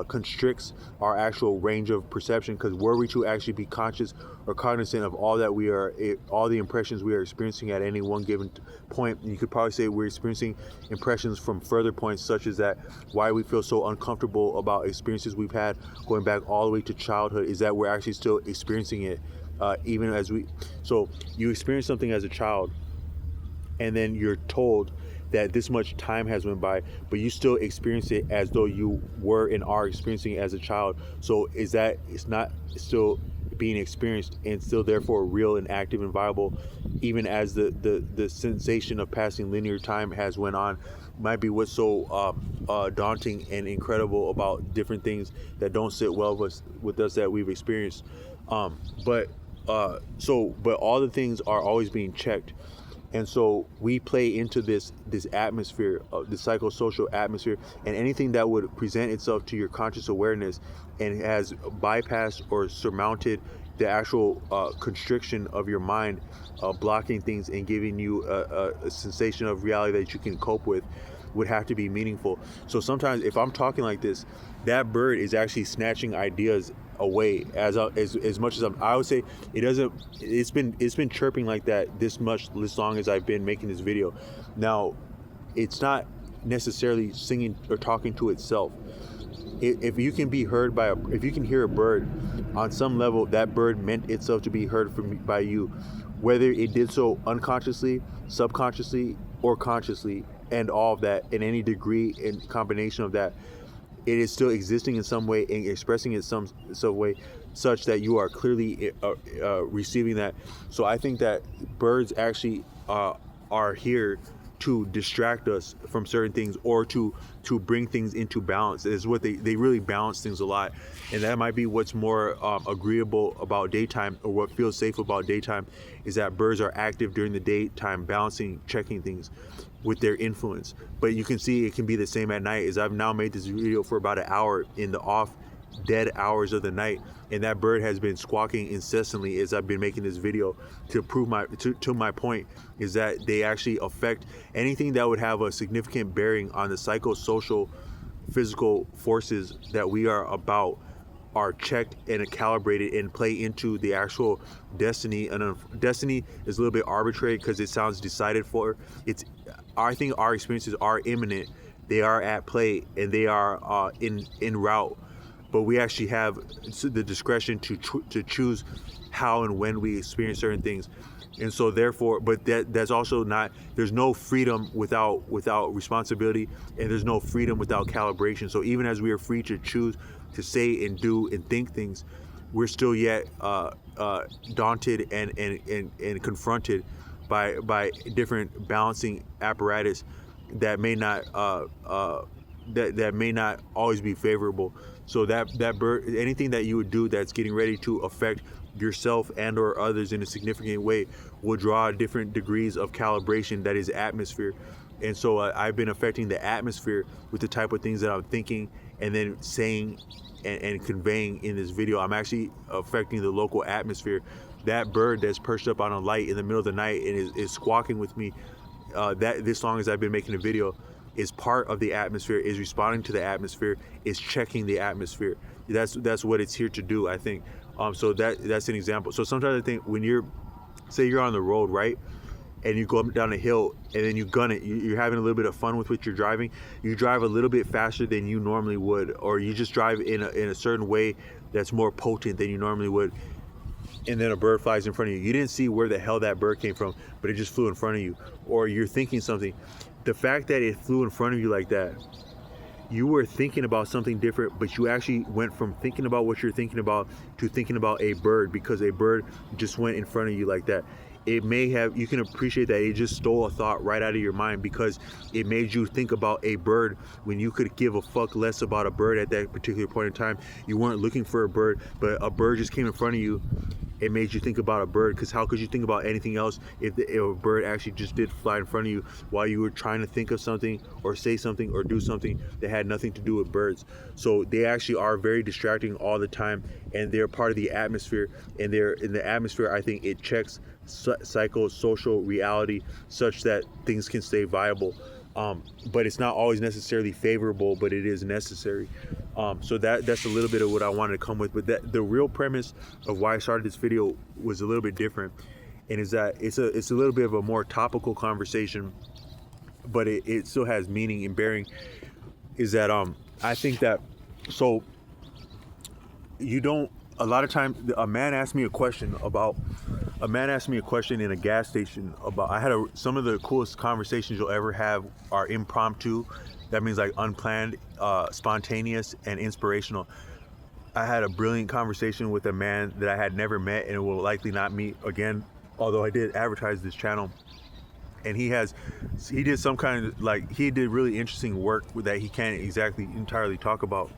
constricts our actual range of perception. Because were we to actually be conscious or cognizant of all that we are, all the impressions we are experiencing at any one given point, you could probably say we're experiencing impressions from further points, such as that why we feel so uncomfortable about experiences we've had going back all the way to childhood is that we're actually still experiencing it even as we, so you experience something as a child, and then you're told that this much time has went by, but you still experience it as though you were and are experiencing it as a child. So is that it's not still being experienced and still therefore real and active and viable, even as the sensation of passing linear time has went on, might be what's so daunting and incredible about different things that don't sit well with us that we've experienced. But all the things are always being checked. And so we play into this atmosphere, the psychosocial atmosphere, and anything that would present itself to your conscious awareness and has bypassed or surmounted the actual constriction of your mind, blocking things and giving you a sensation of reality that you can cope with, would have to be meaningful. So sometimes if I'm talking like this, that bird is actually snatching ideas away as much as I would say it doesn't. It's been chirping like that this long as I've been making this video. Now, it's not necessarily singing or talking to itself. If you can be heard if you can hear a bird, on some level that bird meant itself to be heard by you, whether it did so unconsciously, subconsciously, or consciously, and all of that in any degree and combination of that. It is still existing in some way and expressing it some way such that you are clearly receiving that. So I think that birds actually are here to distract us from certain things, or to bring things into balance. Is what they really balance things a lot. And that might be what's more agreeable about daytime, or what feels safe about daytime, is that birds are active during the daytime, balancing, checking things with their influence. But you can see it can be the same at night. As I've now made this video for about an hour in the off dead hours of the night, and that bird has been squawking incessantly as I've been making this video to prove my point, is that they actually affect anything that would have a significant bearing on the psychosocial physical forces that we are about, are checked and calibrated and play into the actual destiny. And destiny is a little bit arbitrary because it sounds decided for. I think our experiences are imminent. They are at play, and they are en route. But we actually have the discretion to choose how and when we experience certain things. And so therefore, but that's also not, there's no freedom without responsibility, and there's no freedom without calibration. So even as we are free to choose to say and do and think things, we're still yet daunted and confronted by different balancing apparatus that may not that may not always be favorable. So that bird, anything that you would do that's getting ready to affect yourself and or others in a significant way, will draw different degrees of calibration that is atmosphere. And so I've been affecting the atmosphere with the type of things that I'm thinking and then saying and conveying in this video. I'm actually affecting the local atmosphere. That bird that's perched up on a light in the middle of the night and is squawking with me that this long as I've been making a video, is part of the atmosphere, is responding to the atmosphere, is checking the atmosphere. That's what it's here to do, I think. So that's an example. So sometimes I think when say you're on the road, right, and you go up down a hill and then you gun it, you're having a little bit of fun with what you're driving. You drive a little bit faster than you normally would, or you just drive in a certain way that's more potent than you normally would. And then a bird flies in front of you. You didn't see where the hell that bird came from, but it just flew in front of you. Or you're thinking something. The fact that it flew in front of you like that, you were thinking about something different, but you actually went from thinking about what you're thinking about to thinking about a bird, because a bird just went in front of you like that. It may have, you can appreciate that it just stole a thought right out of your mind because it made you think about a bird when you could give a fuck less about a bird at that particular point in time. You weren't looking for a bird, but a bird just came in front of you. It made you think about a bird, because how could you think about anything else if a bird actually just did fly in front of you while you were trying to think of something or say something or do something that had nothing to do with birds? So they actually are very distracting all the time, and they're part of the atmosphere, and they're in the atmosphere. I think it checks psychosocial reality such that things can stay viable. But it's not always necessarily favorable, but it is necessary. So that's a little bit of what I wanted to come with. But the real premise of why I started this video was a little bit different, and is that it's a little bit of a more topical conversation, but it still has meaning and bearing. Is that I think that, so you don't a lot of times a man asked me a question in a gas station about, some of the coolest conversations you'll ever have are impromptu. That means like unplanned, spontaneous, and inspirational. I had a brilliant conversation with a man that I had never met and will likely not meet again, although I did advertise this channel. And he did some kind of, like, he did really interesting work that he can't exactly entirely talk about.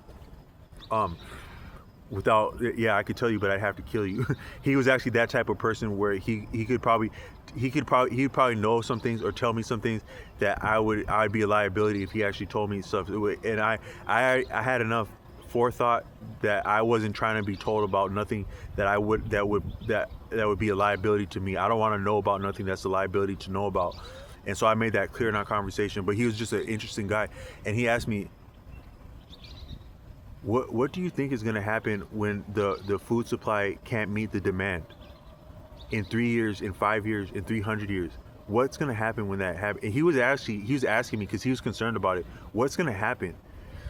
Without, yeah, I could tell you, but I'd have to kill you. He was actually that type of person where he would probably know some things or tell me some things that I'd be a liability if he actually told me stuff. And I had enough forethought that I wasn't trying to be told about nothing that would be a liability to me. I don't want to know about nothing that's a liability to know about. And so I made that clear in our conversation. But he was just an interesting guy, and he asked me, What do you think is going to happen when the food supply can't meet the demand in 3 years, in 5 years, in 300 years? What's going to happen when that happens? And he was asking me because he was concerned about it. What's going to happen?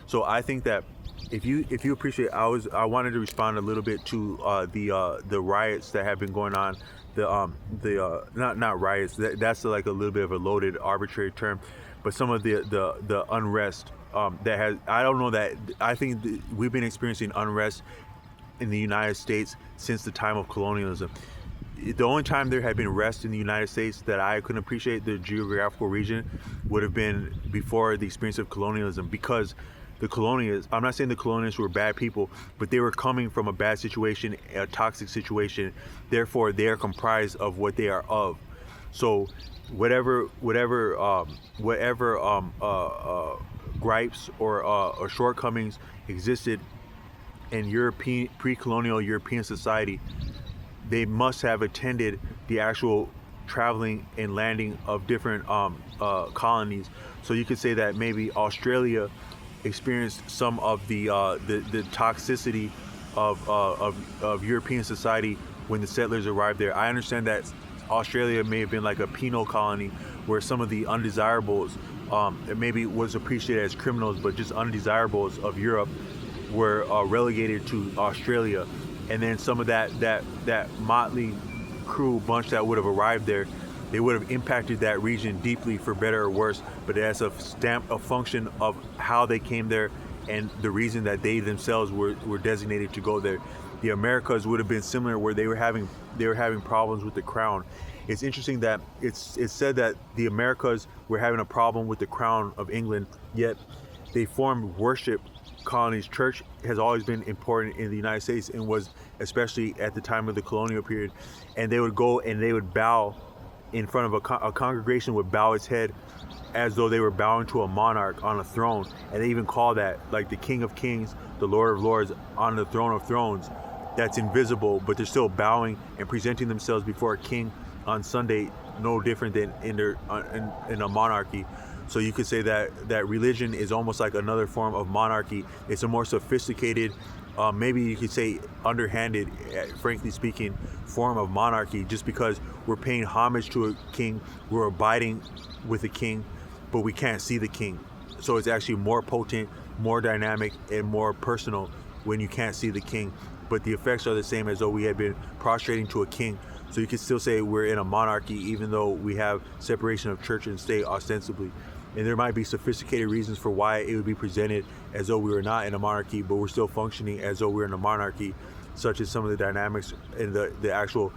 So I think that if you appreciate, I wanted to respond a little bit to the riots that have been going on. Not riots. That's like a little bit of a loaded, arbitrary term, but some of the unrest. I think we've been experiencing unrest in the United States since the time of colonialism. The only time there had been rest in the United States that I couldn't appreciate the geographical region would have been before the experience of colonialism, because the colonialists, I'm not saying the colonialists were bad people, but they were coming from a bad situation, a toxic situation. Therefore, they are comprised of what they are of. So whatever gripes or shortcomings existed in European pre-colonial European society, they must have attended the actual traveling and landing of different colonies. So you could say that maybe Australia experienced some of the toxicity of European society when the settlers arrived there. I understand that Australia may have been like a penal colony where some of the undesirables, maybe was appreciated as criminals, but just undesirables of Europe were relegated to Australia. And then some of that motley crew bunch that would have arrived there, they would have impacted that region deeply, for better or worse, but as a function of how they came there and the reason that they themselves were designated to go there. The Americas would have been similar, where they were having problems with the crown. It's interesting that it's said that the Americas were having a problem with the crown of England, yet they formed worship colonies. Church has always been important in the United States, and was especially at the time of the colonial period. And they would go and they would bow in front of a congregation, would bow its head as though they were bowing to a monarch on a throne. And they even call that like the King of Kings, the Lord of Lords on the throne of thrones. That's invisible, but they're still bowing and presenting themselves before a king on Sunday, no different than in a monarchy. So you could say that religion is almost like another form of monarchy. It's a more sophisticated, maybe you could say underhanded, frankly speaking, form of monarchy, just because we're paying homage to a king, we're abiding with a king, but we can't see the king. So it's actually more potent, more dynamic, and more personal when you can't see the king. But the effects are the same as though we had been prostrating to a king. So you could still say we're in a monarchy, even though we have separation of church and state ostensibly. And there might be sophisticated reasons for why it would be presented as though we were not in a monarchy, but we're still functioning as though we're in a monarchy, such as some of the dynamics and the actual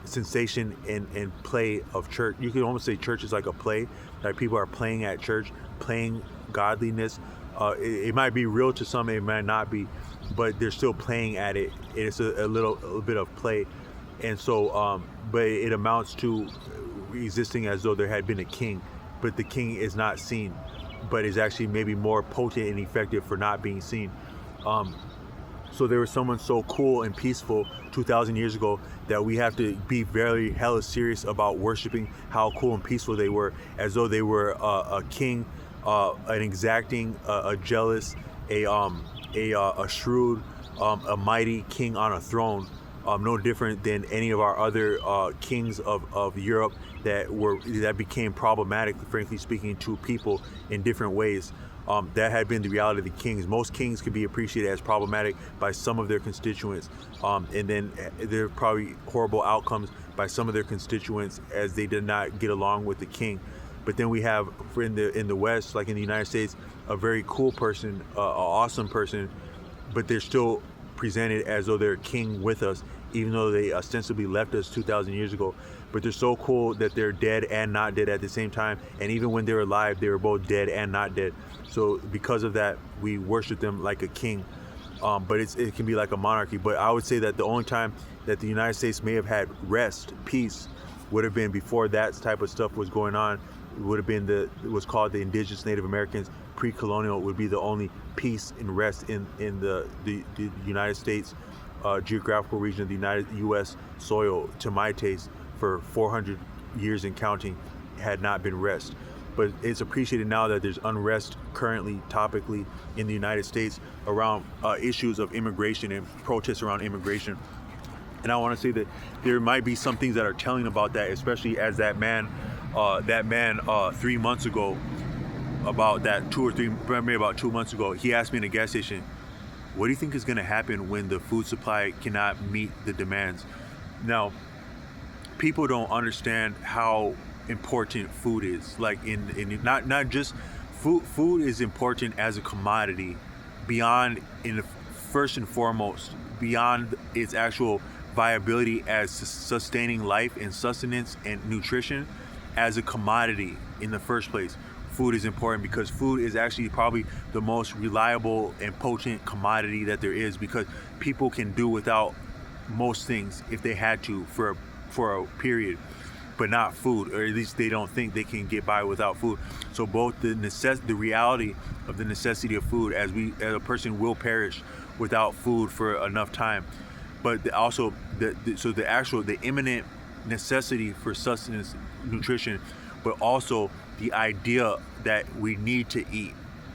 sensation and play of church. You could almost say church is like a play, like people are playing at church, playing godliness. It might be real to some, it might not be, but they're still playing at it. It's a little bit of play. And so, but it amounts to existing as though there had been a king, but the king is not seen, but is actually maybe more potent and effective for not being seen. So there was someone so cool and peaceful 2,000 years ago that we have to be very hella serious about worshiping how cool and peaceful they were, as though they were a king, an exacting, a jealous, a shrewd, a mighty king on a throne. No different than any of our other kings of Europe that became problematic, frankly speaking, to people in different ways. That had been the reality of the kings. Most kings could be appreciated as problematic by some of their constituents, and then there are probably horrible outcomes by some of their constituents as they did not get along with the king. But then we have in the West, like in the United States, a very cool person, an awesome person, but they're still presented as though they're a king with us, even though they ostensibly left us 2,000 years ago. But they're so cool that they're dead and not dead at the same time. And even when they were alive, they were both dead and not dead. So because of that, we worship them like a king. But it can be like a monarchy. But I would say that the only time that the United States may have had rest, peace, would have been before that type of stuff was going on. It would have been it was called the Indigenous Native Americans. Pre-colonial would be the only peace and rest in the United States geographical region of the U.S. soil, to my taste, for 400 years and counting, had not been rest. But it's appreciated now that there's unrest currently, topically, in the United States around issues of immigration and protests around immigration. And I want to say that there might be some things that are telling about that, especially as that man 3 months ago, about 2 months ago, he asked me in a gas station, what do you think is going to happen when the food supply cannot meet the demands? Now, people don't understand how important food is. Like not just food is important as a commodity, first and foremost, beyond its actual viability as sustaining life and sustenance and nutrition. As a commodity in the first place, food is important because food is actually probably the most reliable and potent commodity that there is, because people can do without most things if they had to for a period, but not food, or at least they don't think they can get by without food. So both the reality of the necessity of food, as a person will perish without food for enough time, but also the imminent necessity for sustenance, nutrition, but also the idea that we need to eat.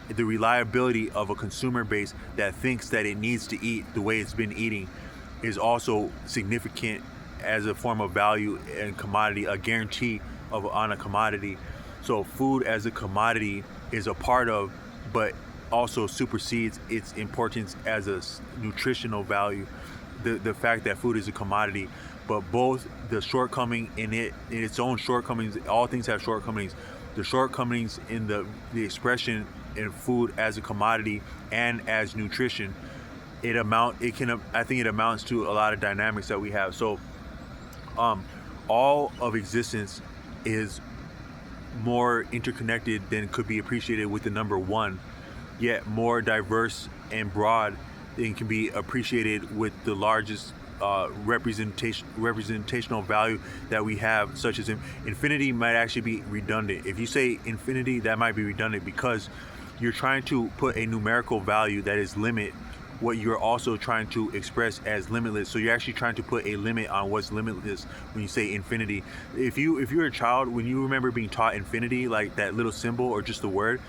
The reliability of a consumer base that thinks that it needs to eat the way it's been eating is also significant as a form of value and commodity, a guarantee on a commodity. So food as a commodity is a part of, but also supersedes its importance as a nutritional value. The fact that food is a commodity, but both the shortcoming in its own shortcomings, all things have shortcomings. The shortcomings in the expression in food as a commodity and as nutrition, I think it amounts to a lot of dynamics that we have. So all of existence is more interconnected than could be appreciated with the number one, yet more diverse and broad than can be appreciated with the largest representational value that we have, such as infinity might actually be redundant. If you say infinity, that might be redundant because you're trying to put a numerical value that is limit what you're also trying to express as limitless. So you're actually trying to put a limit on what's limitless when you say infinity. If you're a child, when you remember being taught infinity, like that little symbol or just the word,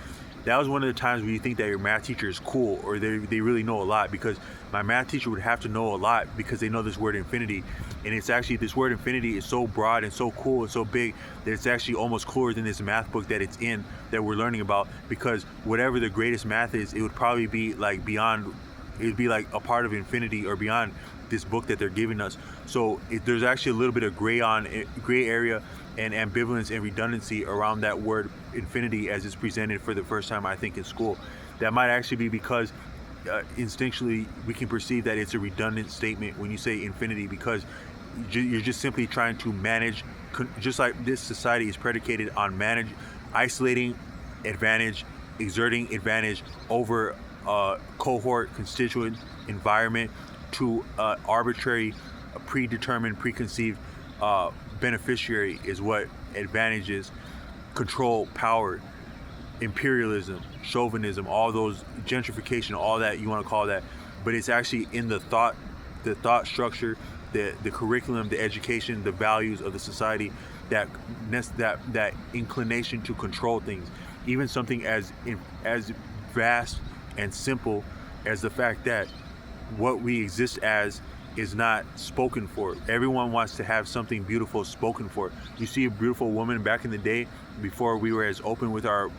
that was one of the times where you think that your math teacher is cool or they really know a lot, because my math teacher would have to know a lot because they know this word infinity. And it's actually, this word infinity is so broad and so cool and so big that it's actually almost cooler than this math book that it's in, that we're learning about, because whatever the greatest math is, it would probably be like beyond, it would be like a part of infinity or beyond this book that they're giving us. So there's actually a little bit of gray area and ambivalence and redundancy around that word infinity as it's presented for the first time, I think, in school. That might actually be because instinctually we can perceive that it's a redundant statement when you say infinity, because you're just simply trying to manage, just like this society is predicated on isolating advantage, exerting advantage over a cohort, constituent, environment to arbitrary, predetermined, preconceived beneficiary is what advantage is. Control, power, imperialism, chauvinism, all those, gentrification, all that you want to call that, but it's actually in the thought structure, the curriculum, the education, the values of the society, that inclination to control things, even something as vast and simple as the fact that what we exist as is not spoken for. Everyone wants to have something beautiful spoken for. You see a beautiful woman back in the day, before we were as open with our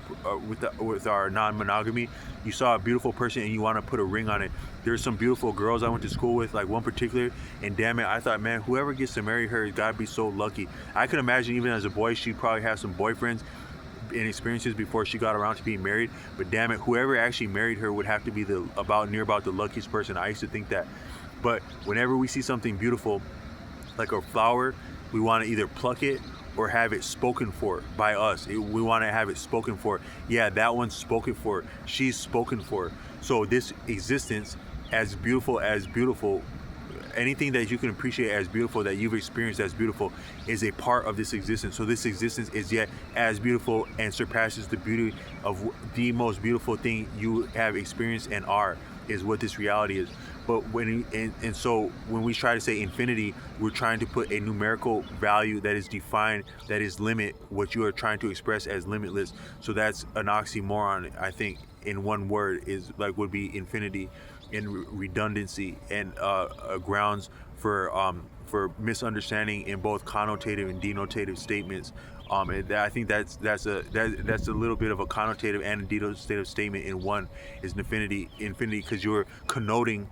with our non-monogamy. You saw a beautiful person and you want to put a ring on it. There's some beautiful girls I went to school with, like one particular, and damn it, I thought, man, whoever gets to marry her has got to be so lucky. I could imagine even as a boy, she'd probably have some boyfriends and experiences before she got around to being married. But damn it, whoever actually married her would have to be the about the luckiest person. I used to think that. But whenever we see something beautiful, like a flower, we want to either pluck it or have it spoken for by us. We want to have it spoken for. Yeah, that one's spoken for. She's spoken for. So this existence, as beautiful, anything that you can appreciate as beautiful, that you've experienced as beautiful, is a part of this existence. So this existence is yet as beautiful and surpasses the beauty of the most beautiful thing you have experienced and are, is what this reality is. But so when we try to say infinity, we're trying to put a numerical value that is defined, that is limit what you are trying to express as limitless. So that's an oxymoron, I think, in one word, would be infinity, and redundancy, and grounds for misunderstanding in both connotative and denotative statements. And I think that's a little bit of a connotative and a denotative statement in one, is infinity, because you're connoting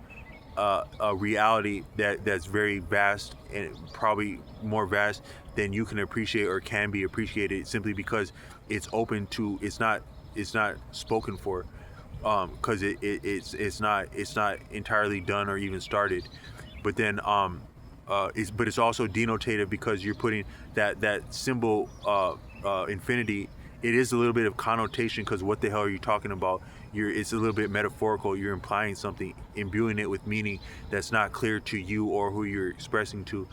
a reality that's very vast, and probably more vast than you can appreciate or can be appreciated, simply because it's open to, it's not spoken for, because it's not entirely done or even started. But then it's also denotative, because you're putting that symbol infinity. It is a little bit of connotation, because what the hell are you talking about? It's a little bit metaphorical. You're implying something, imbuing it with meaning that's not clear to you or who you're expressing to.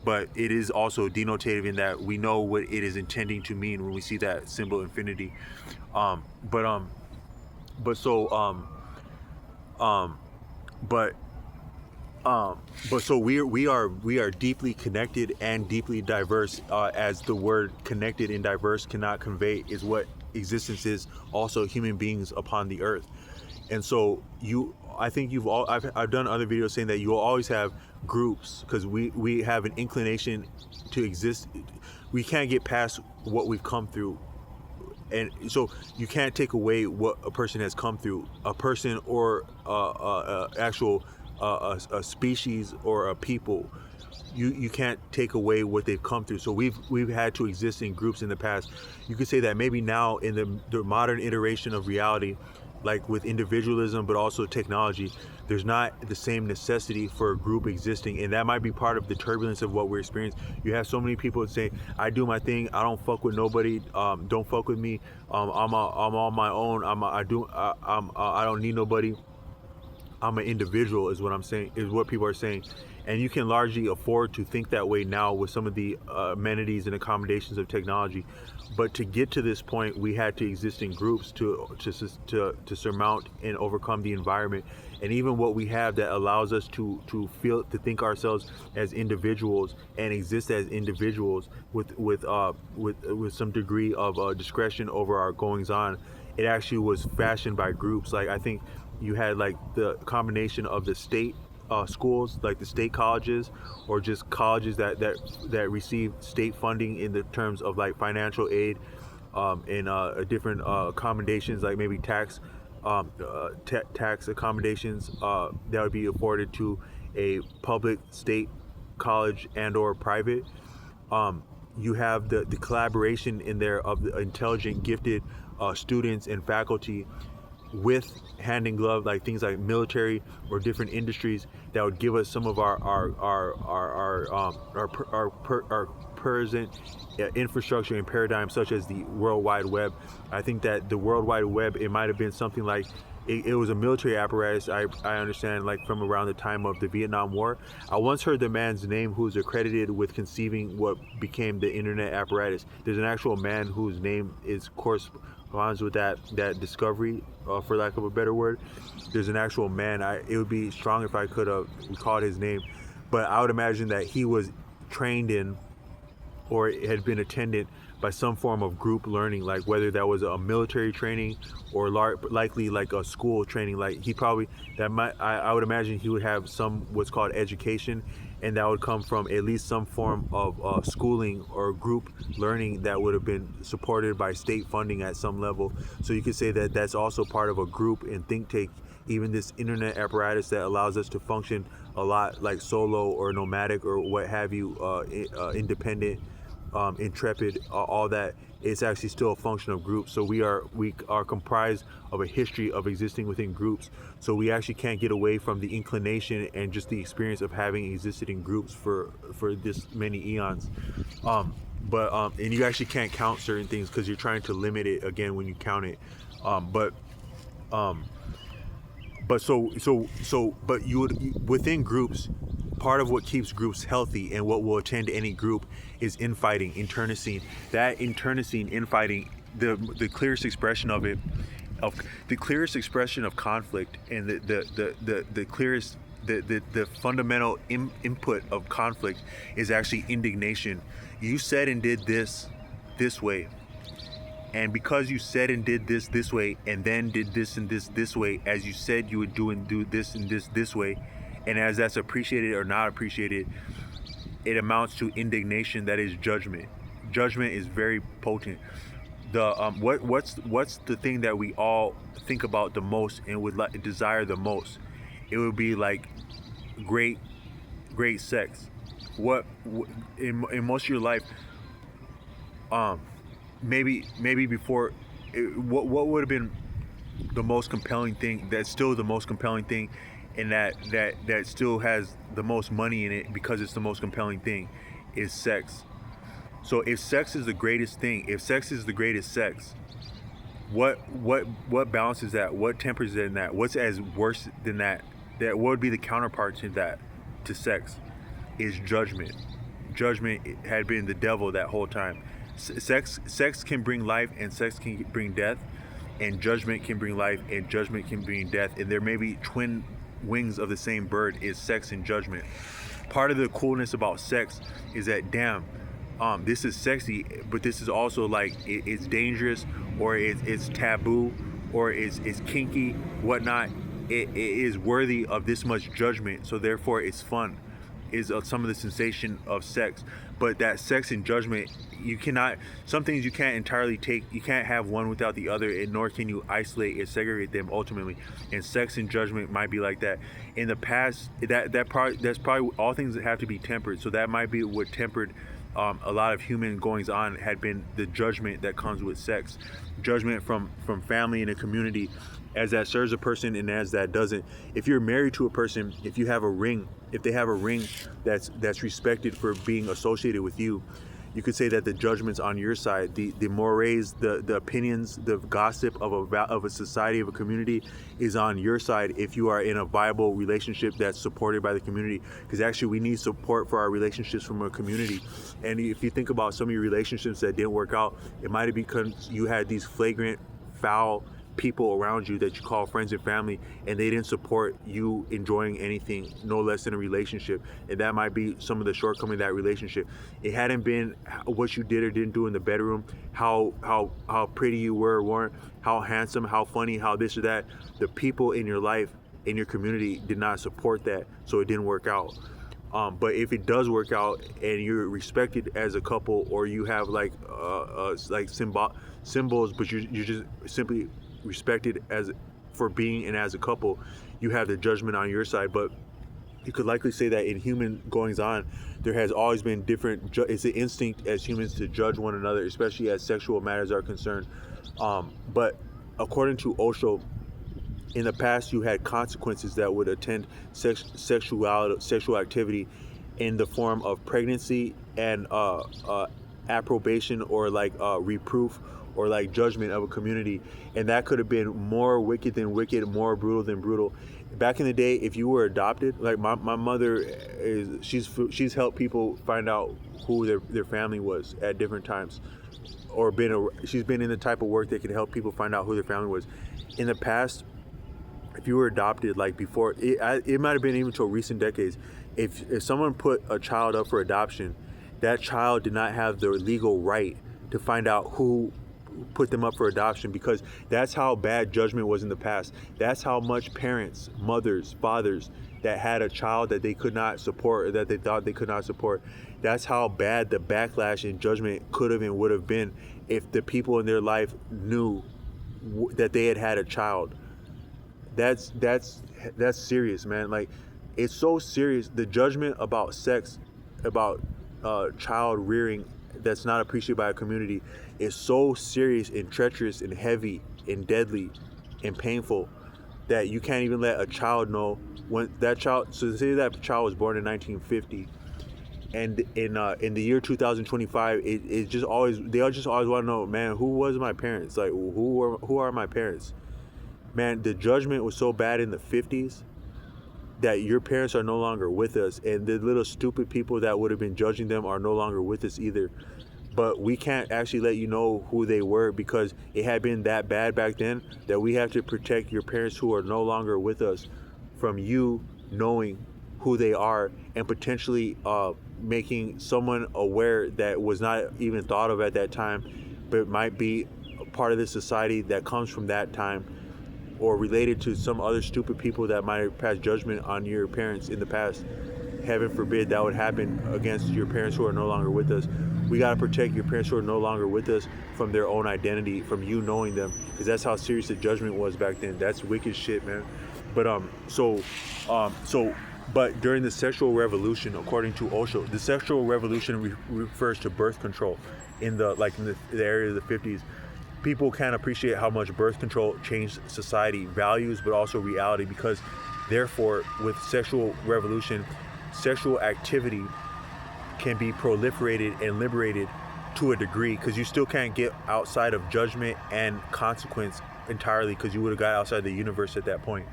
But it is also denotative in that we know what it is intending to mean when we see that symbol infinity. But so we are deeply connected and deeply diverse, as the word connected and diverse cannot convey, is what existence is, also human beings upon the earth. And so I've done other videos saying that you will always have groups, because we have an inclination to exist. We can't get past what we've come through. And so you can't take away what a person has come through, a person or actual a species or a people. You can't take away what they've come through. So we've had to exist in groups in the past. You could say that maybe now in the modern iteration of reality, like with individualism but also technology, there's not the same necessity for a group existing, and that might be part of the turbulence of what we're experiencing. You have so many people say, I do my thing, I don't fuck with nobody, don't fuck with me, I'm on my own, I don't need nobody, I'm an individual, is what I'm saying, is what people are saying. And you can largely afford to think that way now with some of the amenities and accommodations of technology. But to get to this point, we had to exist in groups to surmount and overcome the environment. And even what we have that allows us to think ourselves as individuals and exist as individuals with some degree of discretion over our goings on, it actually was fashioned by groups. Like, I think you had like the combination of the state schools, like the state colleges, or just colleges that receive state funding in the terms of like financial aid, and different accommodations, like maybe tax accommodations that would be afforded to a public state college and or private. You have the collaboration in there of the intelligent, gifted students and faculty, with hand in glove, like things like military or different industries that would give us some of our present infrastructure and paradigm, such as the World Wide Web. I think that the World Wide Web, it might have been something like, it was a military apparatus, I understand, like from around the time of the Vietnam War. I once heard the man's name who's accredited with conceiving what became the internet apparatus. There's an actual man whose name corresponds with that discovery, for lack of a better word. There's an actual man. It would be strong if I could have recalled his name, but I would imagine that he was trained in, or had been attended by some form of group learning, like whether that was a military training or likely like a school training. Like he probably I would imagine he would have some what's called education, and that would come from at least some form of schooling or group learning that would have been supported by state funding at some level. So you could say that that's also part of a group and think tank. Even this internet apparatus that allows us to function a lot like solo or nomadic or what have you, independent, intrepid, all that, it's actually still a function of groups. So we are comprised of a history of existing within groups. So we actually can't get away from the inclination and just the experience of having existed in groups for this many eons. And you actually can't count certain things because you're trying to limit it again when you count it. But you would, within groups, part of what keeps groups healthy and what will attend any group is infighting, internecine. That internecine infighting, the clearest expression of it, of the clearest expression of conflict, and the clearest, the fundamental input of conflict is actually indignation. You said and did this way. And because you said and did this way, and then did this and this way, as you said you would do this and this way, and as that's appreciated or not appreciated, it amounts to indignation. That is judgment. Judgment is very potent. The what's the thing that we all think about the most and would desire the most? It would be like great sex. What in most of your life, maybe before, what would have been the most compelling thing, that's still the most compelling thing, and that still has the most money in it because it's the most compelling thing, is sex. So if sex is the greatest thing, if sex is the greatest sex, what balances that? What tempers it in that? What's as worse than that? What would be the counterpart to that, to sex, is judgment. Judgment had been the devil that whole time. Sex can bring life and sex can bring death, and judgment can bring life and judgment can bring death, and there may be twin wings of the same bird, is sex and judgment. Part of the coolness about sex is that, damn, this is sexy, but this is also like it's dangerous, or it's taboo, or it's kinky, whatnot. It is worthy of this much judgment, so therefore it's fun, is some of the sensation of sex. But that sex and judgment, you cannot, some things you can't entirely take, you can't have one without the other, and nor can you isolate and segregate them ultimately. And sex and judgment might be like that. In the past, that's probably all things that have to be tempered. So that might be what tempered a lot of human goings on, had been the judgment that comes with sex. Judgment from family and a community, as that serves a person and as that doesn't. If you're married to a person, if you have a ring, if they have a ring that's respected for being associated with you, you could say that the judgment's on your side. The mores, the opinions, the gossip of a society, of a community, is on your side if you are in a viable relationship that's supported by the community. Because actually we need support for our relationships from a community. And if you think about some of your relationships that didn't work out, it might have been because you had these flagrant, foul people around you that you call friends and family, and they didn't support you enjoying anything, no less than a relationship. And that might be some of the shortcoming of that relationship. It hadn't been what you did or didn't do in the bedroom, how pretty you were or weren't, how handsome, how funny, how this or that. The people in your life, in your community, did not support that, so it didn't work out. But if it does work out and you're respected as a couple, or you have like symbols, but you're just simply respected as for being and as a couple, you have the judgment on your side. But you could likely say that in human goings on, there has always been different, it's an instinct as humans to judge one another, especially as sexual matters are concerned. But according to Osho, in the past you had consequences that would attend sexual activity, in the form of pregnancy and approbation, or like reproof, or like judgment of a community. And that could have been more wicked than wicked, more brutal than brutal. Back in the day, if you were adopted, like my mother she's helped people find out who their family was at different times, or she's been in the type of work that can help people find out who their family was. In the past, if you were adopted, like before, it might have been even until recent decades, if someone put a child up for adoption, that child did not have the legal right to find out who put them up for adoption, because that's how bad judgment was in the past. That's how much parents, mothers, fathers that had a child that they could not support, or that they thought they could not support, that's how bad the backlash and judgment could have and would have been if the people in their life knew that they had a child. That's serious, man. Like, it's so serious. The judgment about sex, about child rearing that's not appreciated by a community is so serious and treacherous and heavy and deadly and painful that you can't even let a child know when that child. So say that child was born in 1950, and in the year 2025, it just always, they just always want to know, man, who was my parents? Like, who are my parents? Man, the judgment was so bad in the 50s that your parents are no longer with us, and the little stupid people that would have been judging them are no longer with us either. But we can't actually let you know who they were, because it had been that bad back then that we have to protect your parents who are no longer with us from you knowing who they are, and potentially making someone aware that was not even thought of at that time, but might be a part of the society that comes from that time, or related to some other stupid people that might have passed judgment on your parents in the past. Heaven forbid that would happen against your parents who are no longer with us. We got to protect your parents who are no longer with us from their own identity, from you knowing them, because that's how serious the judgment was back then. That's wicked shit, man. But but during the sexual revolution, according to Osho, the sexual revolution refers to birth control in the area of the 50s. People can't appreciate how much birth control changed society values, but also reality, because therefore with sexual revolution, sexual activity can be proliferated and liberated to a degree, because you still can't get outside of judgment and consequence entirely, because you would have got outside the universe at that point.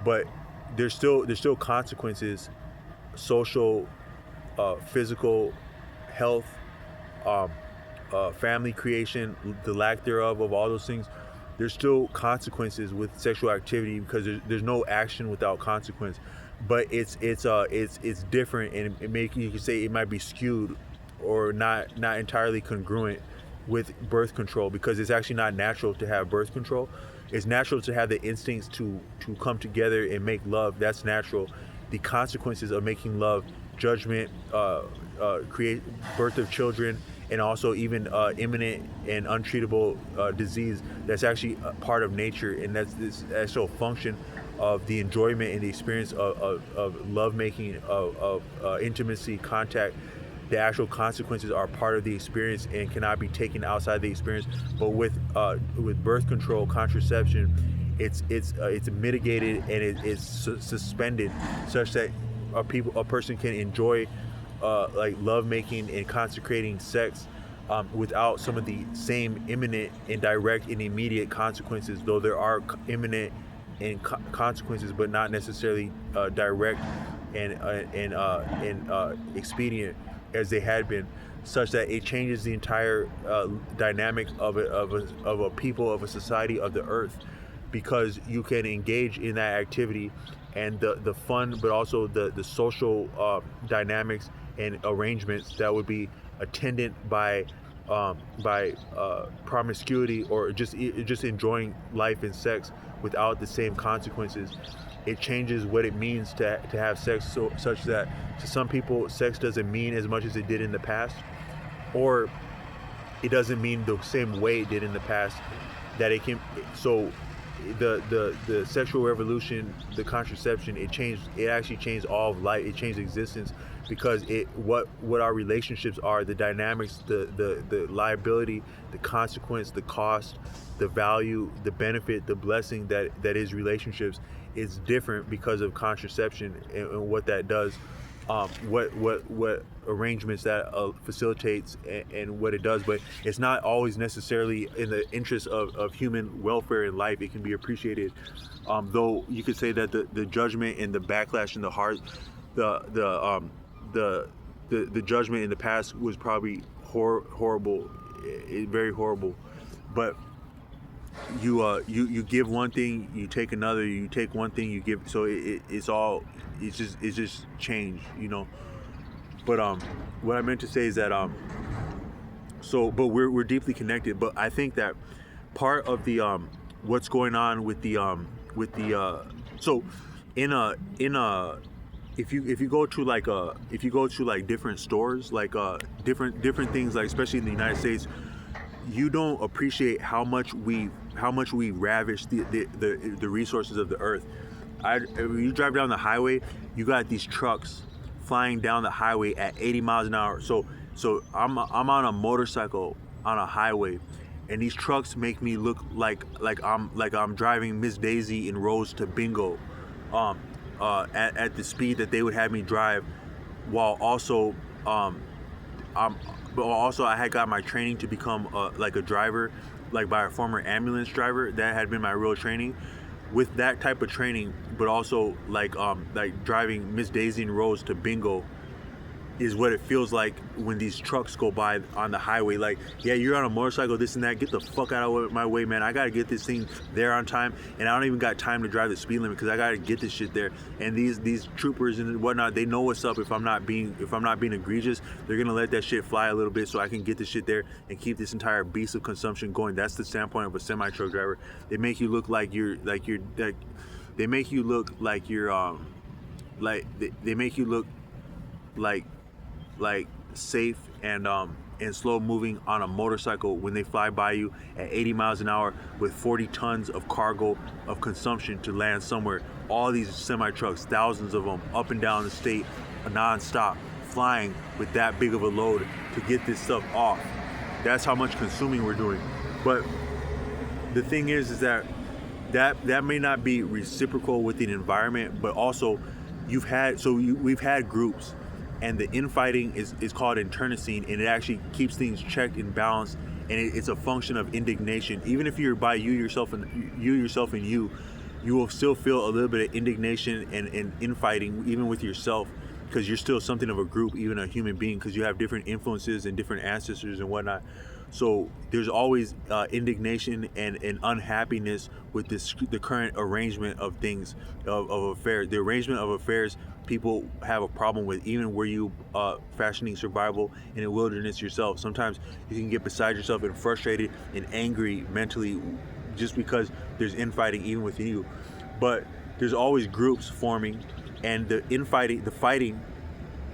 But there's still consequences, social, physical, health, family creation, the lack thereof of all those things. There's still consequences with sexual activity, because there's no action without consequence. But it's different, and you can say it might be skewed or not entirely congruent with birth control, because it's actually not natural to have birth control. It's natural to have the instincts to come together and make love. That's natural. The consequences of making love, judgment, create birth of children, and also even imminent and untreatable disease, that's actually a part of nature, and that's this actual function of the enjoyment and the experience of lovemaking, of intimacy, contact. The actual consequences are part of the experience and cannot be taken outside the experience. But with birth control, contraception, it's mitigated and it's suspended, such that a person can enjoy like lovemaking and consecrating sex without some of the same imminent and direct and immediate consequences. Though there are imminent and consequences, but not necessarily direct and expedient as they had been, such that it changes the entire dynamic of a people, of a society, of the earth, because you can engage in that activity and the fun, but also the social dynamics and arrangements that would be attendant by promiscuity, or just enjoying life and sex without the same consequences. It changes what it means to have sex, such that to some people sex doesn't mean as much as it did in the past, or it doesn't mean the same way it did in the past, that it can. So the sexual revolution, the contraception, it actually changed all of life. It changed existence, because what our relationships are, the dynamics, the liability, the consequence, the cost, the value, the benefit, the blessing that is relationships is different because of contraception and what that does, what arrangements that facilitates and what it does. But it's not always necessarily in the interest of human welfare and life. It can be appreciated, though you could say that the judgment and the backlash in the heart, the judgment in the past was probably horrible, very horrible. But you give one thing, you take another. You take one thing, you give. So it's just change, you know. But what I meant to say is that but we're deeply connected. But I think that part of the what's going on with the so in a if you go to like different stores, like different things, like especially in the United States, you don't appreciate how much we ravish the resources of the earth. When you drive down the highway, you got these trucks flying down the highway at 80 miles an hour. So I'm on a motorcycle on a highway, and these trucks make me look like I'm driving Miss Daisy and Rose to bingo, at the speed that they would have me drive, while also but also I had got my training to become like a driver, like by a former ambulance driver. That had been my real training. With that type of training, but also like driving Miss Daisy and Rose to bingo, is what it feels like when these trucks go by on the highway. Like, yeah, you're on a motorcycle, this and that, get the fuck out of my way, man. I gotta get this thing there on time, and I don't even got time to drive the speed limit because I gotta get this shit there. And these troopers and whatnot, they know what's up. If I'm not being egregious, they're gonna let that shit fly a little bit so I can get this shit there and keep this entire beast of consumption going. That's the standpoint of a semi truck driver. They make you look like they make you look like you're they make you look like safe and slow moving on a motorcycle when they fly by you at 80 miles an hour with 40 tons of cargo of consumption to land somewhere. All these semi trucks, thousands of them, up and down the state, non-stop, flying with that big of a load to get this stuff off. That's how much consuming we're doing. But the thing is that may not be reciprocal with the environment, but also we've had groups, and the infighting is called internecine, and it actually keeps things checked and balanced, and it's a function of indignation. Even if you're by you will still feel a little bit of indignation and infighting, even with yourself, because you're still something of a group, even a human being, because you have different influences and different ancestors and whatnot. So there's always indignation and unhappiness with the current arrangement of things, of affairs. The arrangement of affairs people have a problem with, even where you fashioning survival in a wilderness yourself. Sometimes you can get beside yourself and frustrated and angry mentally just because there's infighting even within you. But there's always groups forming, and the fighting,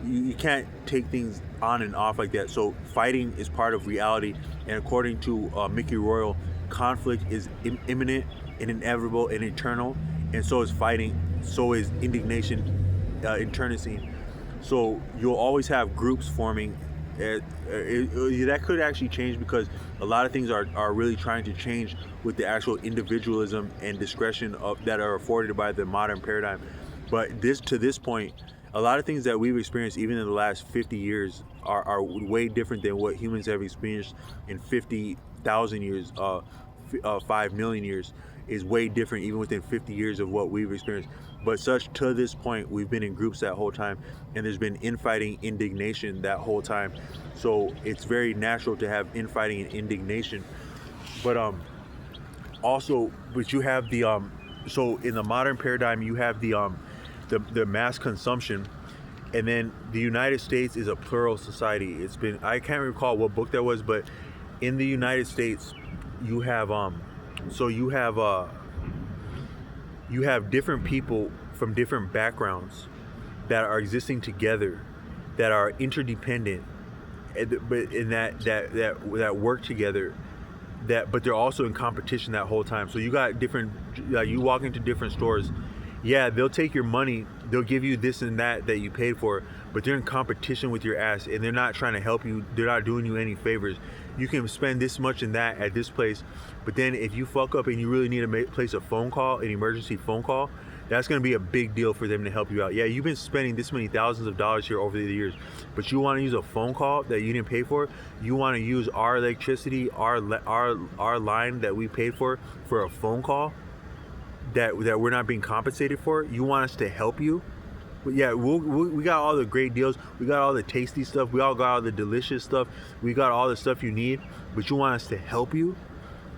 you can't take things on and off like that. So fighting is part of reality, and according to Mickey Royal, conflict is imminent and inevitable and eternal, and so is fighting, so is indignation, internecine. So you'll always have groups forming. That could actually change, because a lot of things are really trying to change with the actual individualism and discretion that are afforded by the modern paradigm. But to this point, a lot of things that we've experienced even in the last 50 years are way different than what humans have experienced in 50,000 years. 5 million years is way different even within 50 years of what we've experienced. But to this point, we've been in groups that whole time, and there's been infighting, indignation that whole time. So it's very natural to have infighting and indignation. But you have the so in the modern paradigm, you have the mass consumption, and then the United States is a plural society. I can't recall what book that was, but in the United States, you have you have different people from different backgrounds that are existing together, that are interdependent, but in that work together, but they're also in competition that whole time. So you got different, you walk into different stores, yeah, they'll take your money, they'll give you this and that you paid for, but they're in competition with your ass, and they're not trying to help you, they're not doing you any favors. You can spend this much in that at this place, but then if you fuck up and you really need to place a phone call, an emergency phone call, that's going to be a big deal for them to help you out. Yeah, you've been spending this many thousands of dollars here over the years, but you want to use a phone call that you didn't pay for? You want to use our electricity, our line that we paid for a phone call that we're not being compensated for? You want us to help you? But yeah, we got all the great deals, we got all the tasty stuff, we all got all the delicious stuff, we got all the stuff you need, but you want us to help you?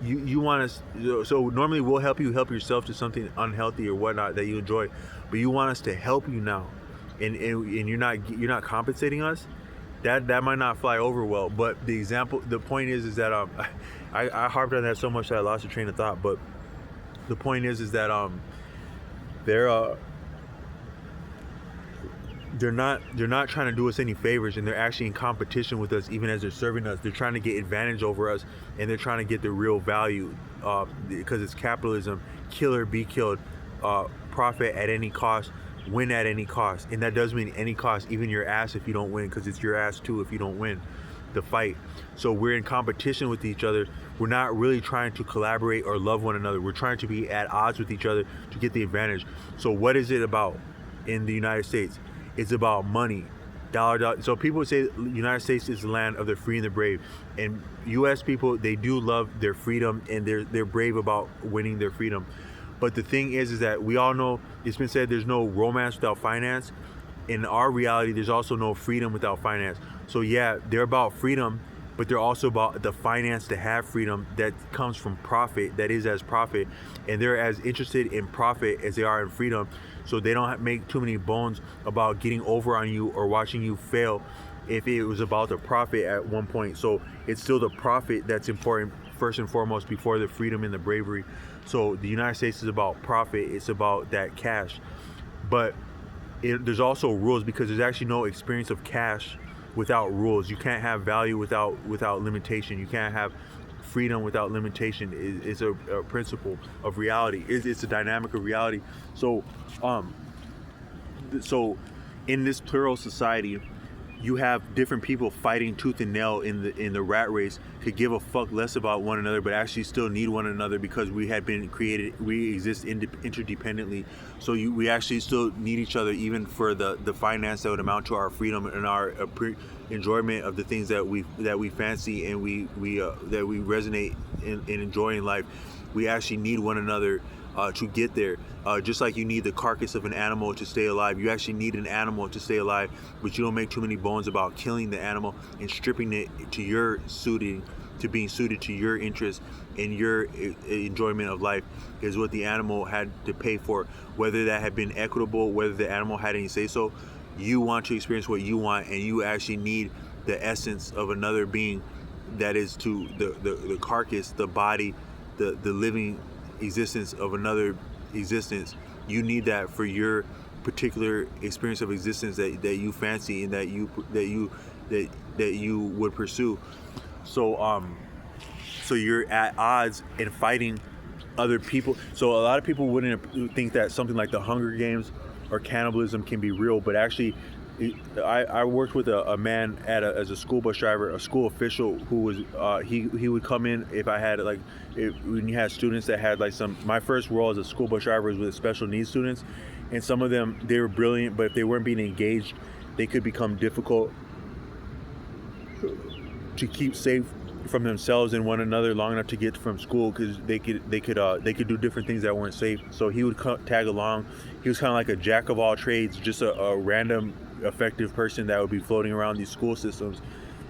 You want us, so normally we'll help yourself to something unhealthy or whatnot that you enjoy, but you want us to help you now, and you're not compensating us? that might not fly over well. But the point is that I harped on that so much that I lost the train of thought. But the point is that they're they're not trying to do us any favors, and they're actually in competition with us. Even as they're serving us, they're trying to get advantage over us, and they're trying to get the real value, because it's capitalism. Kill or be killed, profit at any cost, win at any cost. And that does mean any cost, even your ass if you don't win, because it's your ass too if you don't win the fight. So we're in competition with each other. We're not really trying to collaborate or love one another. We're trying to be at odds with each other to get the advantage. So what is it about in the United States? It's about money. Dollar. So people say the United States is the land of the free and the brave. And US people, they do love their freedom, and they're brave about winning their freedom. But the thing is that we all know, it's been said, there's no romance without finance. In our reality, there's also no freedom without finance. So yeah, they're about freedom, but they're also about the finance to have freedom that comes from profit, that is as profit. And they're as interested in profit as they are in freedom. So they don't make too many bones about getting over on you or watching you fail if it was about the profit at one point. So it's still the profit that's important first and foremost before the freedom and the bravery. So the United States is about profit. It's about that cash. But there's also rules, because there's actually no experience of cash without rules. You can't have value without limitation. You can't have freedom without limitation. It's a principle of reality. It's a dynamic of reality. So so in this plural society, you have different people fighting tooth and nail in the rat race, could give a fuck less about one another, but actually still need one another because we had been created, we exist interdependently. So we actually still need each other, even for the finance that would amount to our freedom and our enjoyment of the things that we fancy and that we resonate in enjoying in life. We actually need one another to get there. Just like you need the carcass of an animal to stay alive, you actually need an animal to stay alive, but you don't make too many bones about killing the animal and stripping it to being suited to your interests and your enjoyment of life is what the animal had to pay for. Whether that had been equitable, whether the animal had any say so, you want to experience what you want, and you actually need the essence of another being, that is to the carcass, the body, the living existence of another existence. You need that for your particular experience of existence that you fancy and that you would pursue. So so you're at odds and fighting other people. So a lot of people wouldn't think that something like the Hunger Games or cannibalism can be real, but actually I worked with a man as a school bus driver, a school official, who was he would come in if I had when you had students that had my first role as a school bus driver was with special needs students, and some of them, they were brilliant, but if they weren't being engaged, they could become difficult to keep safe from themselves and one another long enough to get from school, because they could do different things that weren't safe. So he would tag along. He was kind of like a jack of all trades, just a random effective person that would be floating around these school systems.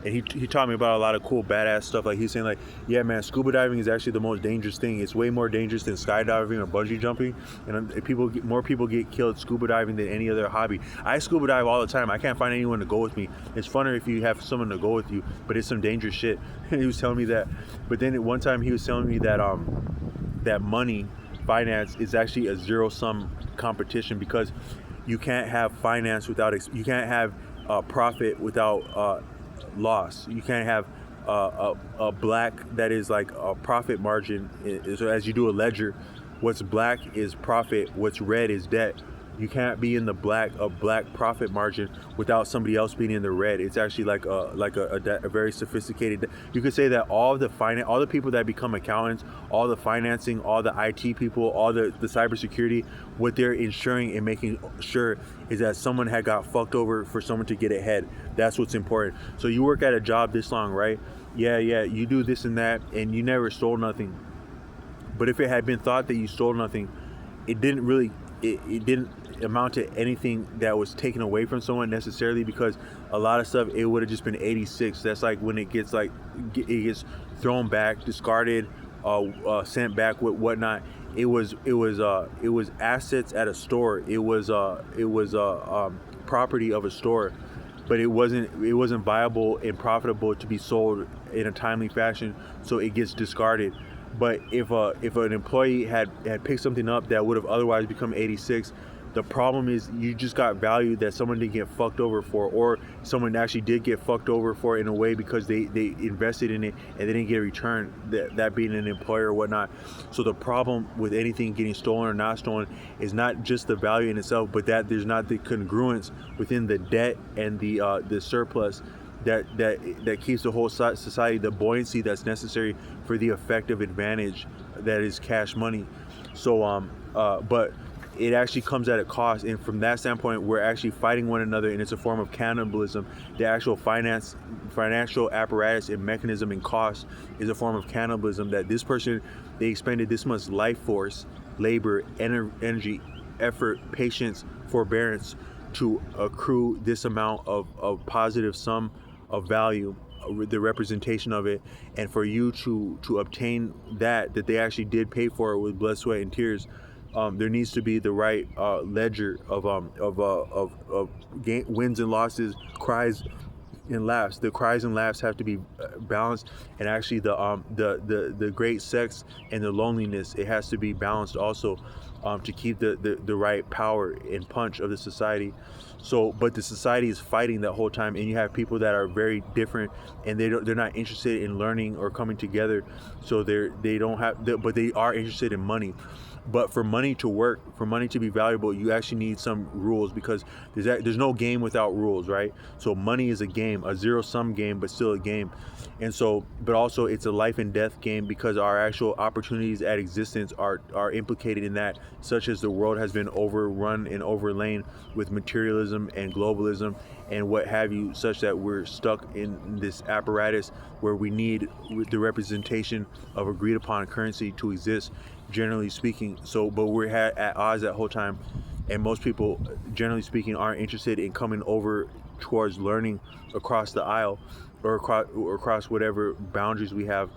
And he taught me about a lot of cool badass stuff. Like he's saying, yeah man, scuba diving is actually the most dangerous thing. It's way more dangerous than skydiving or bungee jumping, and more people get killed scuba diving than any other hobby. I scuba dive all the time. I can't find anyone to go with me. It's funner if you have someone to go with you, but it's some dangerous shit. He was telling me that. But then at one time he was telling me that that money, finance, is actually a zero-sum competition, because you can't have finance without you can't have profit without loss. You can't have a black that is like a profit margin. So as you do a ledger, what's black is profit, what's red is debt. You can't be in the black profit margin without somebody else being in the red. It's actually like a very sophisticated. You could say that all the people that become accountants, all the financing, all the IT people, all the cybersecurity, what they're ensuring and making sure is that someone had got fucked over for someone to get ahead. That's what's important. So you work at a job this long, right? Yeah, you do this and that, and you never stole nothing. But if it had been thought that you stole nothing, it didn't amount to anything that was taken away from someone necessarily, because a lot of stuff, it would have just been 86. That's like when it gets thrown back, discarded, sent back with whatnot. It was assets at a store. It was property of a store, but it wasn't viable and profitable to be sold in a timely fashion, so it gets discarded. But if an employee had picked something up that would have otherwise become 86, the problem is you just got value that someone didn't get fucked over for, or someone actually did get fucked over for in a way because they invested in it and they didn't get a return, that being an employer or whatnot. So the problem with anything getting stolen or not stolen is not just the value in itself, but that there's not the congruence within the debt and the surplus that keeps the whole society, the buoyancy that's necessary for the effective advantage that is cash money. So but it actually comes at a cost, and from that standpoint we're actually fighting one another, and it's a form of cannibalism. The actual financial apparatus and mechanism and cost is a form of cannibalism, that this person, they expended this much life force, labor, energy, effort, patience, forbearance to accrue this amount of positive sum of value, the representation of it, and for you to obtain that they actually did pay for it with blood, sweat, and tears. There needs to be the right ledger of wins and losses, cries and laughs. The cries and laughs have to be balanced, and actually the great sex and the loneliness, it has to be balanced also, to keep the right power and punch of the society. So, but the society is fighting that whole time, and you have people that are very different, and they're not interested in learning or coming together. So they don't have, but they are interested in money. But for money to work, for money to be valuable, you actually need some rules, because there's no game without rules, right? So money is a game, a zero-sum game, but still a game. And so, but also it's a life and death game, because our actual opportunities at existence are implicated in that, such as the world has been overrun and overlain with materialism and globalism and what have you, such that we're stuck in this apparatus where we need the representation of agreed upon currency to exist, generally speaking. So, but we're at odds that whole time, and most people, generally speaking, aren't interested in coming over towards learning across the aisle, or across whatever boundaries we have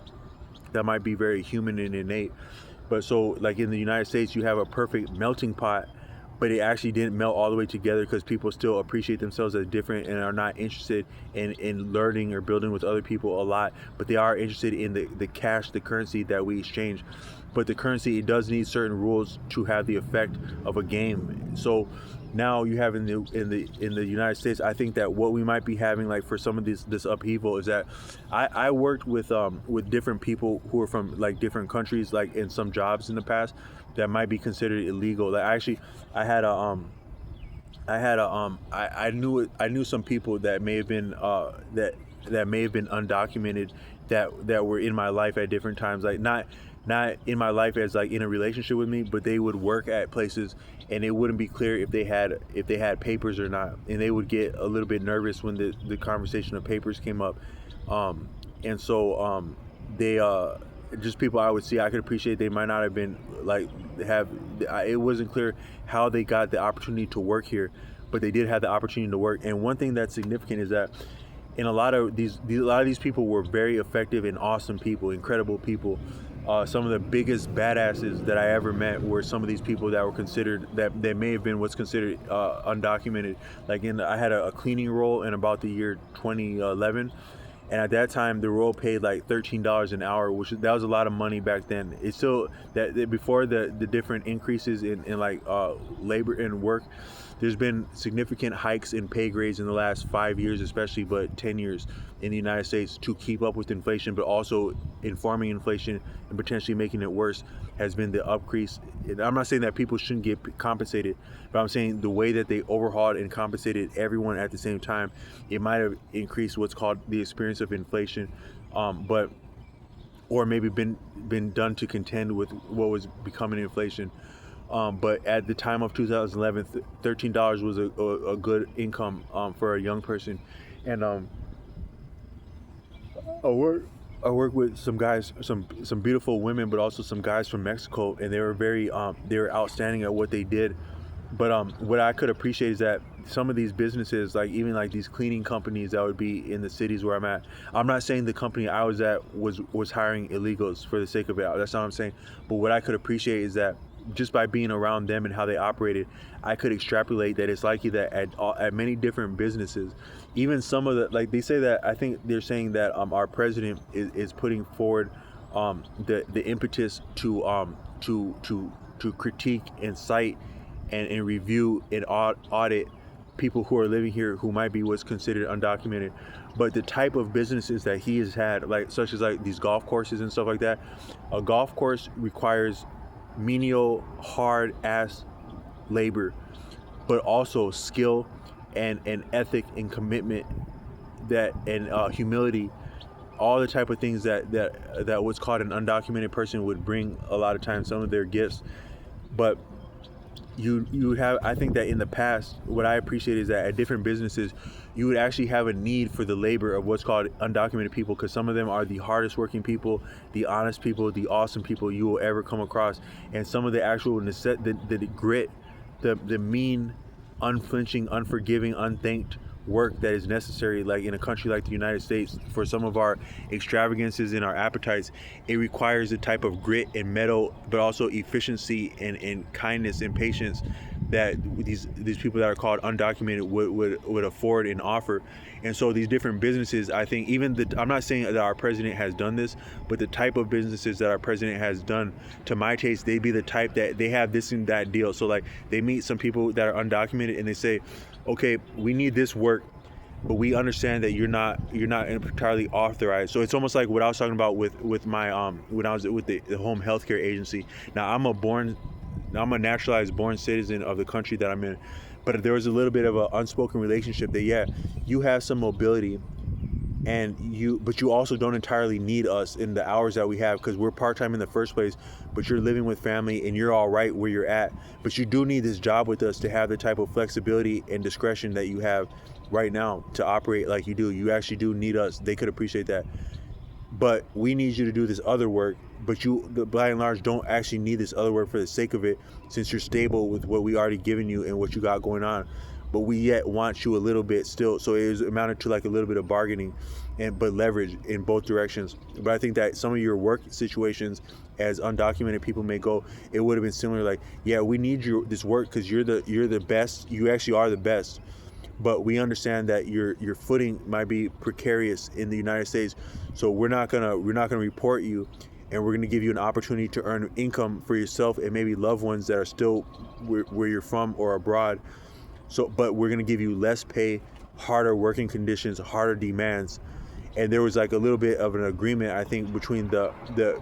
that might be very human and innate. But so, like in the United States, you have a perfect melting pot, but it actually didn't melt all the way together, because people still appreciate themselves as different and are not interested in learning or building with other people a lot, but they are interested in the cash, the currency that we exchange. But the currency, it does need certain rules to have the effect of a game. So now you have in the United States, I think that what we might be having, like for some of this upheaval, is that I worked with different people who are from like different countries, like in some jobs in the past that might be considered illegal. Like actually, I knew some people that may have been that may have been undocumented, that were in my life at different times, like not in my life as like in a relationship with me, but they would work at places and it wouldn't be clear if they had papers or not, and they would get a little bit nervous when the conversation of papers came up, and so they just people I would see, I could appreciate they might not have been like it wasn't clear how they got the opportunity to work here, but they did have the opportunity to work. And one thing that's significant is that in a lot of these people were very effective and awesome people, incredible people. Some of the biggest badasses that I ever met were some of these people that were considered, that may have been what's considered undocumented. Like I had a cleaning role in about the year 2011, and at that time the role paid like $13 an hour, that was a lot of money back then. It's still that before the different increases in like labor and work, there's been significant hikes in pay grades in the last 5 years especially, but 10 years in the United States, to keep up with inflation, but also informing inflation and potentially making it worse has been the upcrease. I'm not saying that people shouldn't get compensated, but I'm saying the way that they overhauled and compensated everyone at the same time, it might have increased what's called the experience of inflation, or maybe been done to contend with what was becoming inflation. But at the time of 2011, $13 was a good income for a young person. And I work with some guys, some beautiful women, but also some guys from Mexico, and they were they were outstanding at what they did. But what I could appreciate is that some of these businesses, like even like these cleaning companies that would be in the cities where I'm at, I'm not saying the company I was at was hiring illegals for the sake of it. That's not what I'm saying. But what I could appreciate is that just by being around them and how they operated, I could extrapolate that it's likely that at many different businesses, even some of the, like they say that, I think they're saying that our president is putting forward the impetus to critique and cite and review and audit people who are living here who might be what's considered undocumented. But the type of businesses that he has had, like such as like these golf courses and stuff like that, a golf course requires menial, hard ass labor, but also skill and ethic and commitment that and humility, all the type of things that what's called an undocumented person would bring a lot of times, some of their gifts. But you have, I think that in the past, what I appreciate is that at different businesses, you would actually have a need for the labor of what's called undocumented people, because some of them are the hardest working people, the honest people, the awesome people you will ever come across. And some of the actual the grit, the mean, unflinching, unforgiving, unthanked work that is necessary, like in a country like the United States, for some of our extravagances and our appetites, it requires a type of grit and metal, but also efficiency and kindness and patience that these people that are called undocumented would afford and offer. And so these different businesses, I think, I'm not saying that our president has done this, but the type of businesses that our president has done, to my taste, they'd be the type that they have this and that deal. So like they meet some people that are undocumented and they say, okay, we need this work, but we understand that you're not entirely authorized. So it's almost like what I was talking about with my when I was with the home healthcare agency. Now I'm a naturalized born citizen of the country that I'm in, but there was a little bit of an unspoken relationship that, yeah, you have some mobility, but you also don't entirely need us in the hours that we have, because we're part-time in the first place, but you're living with family and you're all right where you're at, but you do need this job with us to have the type of flexibility and discretion that you have right now to operate like you do. You actually do need us. They could appreciate that, but we need you to do this other work, but you, by and large, don't actually need this other work for the sake of it, since you're stable with what we already given you and what you got going on. But we yet want you a little bit still. So it was amounted to like a little bit of bargaining but leverage in both directions. But I think that some of your work situations, as undocumented people may go, it would have been similar. Like, yeah, we need this work because you're the best. You actually are the best. But we understand that your footing might be precarious in the United States. So we're not gonna report you, and we're gonna give you an opportunity to earn income for yourself and maybe loved ones that are still where you're from or abroad. So, but we're going to give you less pay, harder working conditions, harder demands. And there was like a little bit of an agreement, I think, between the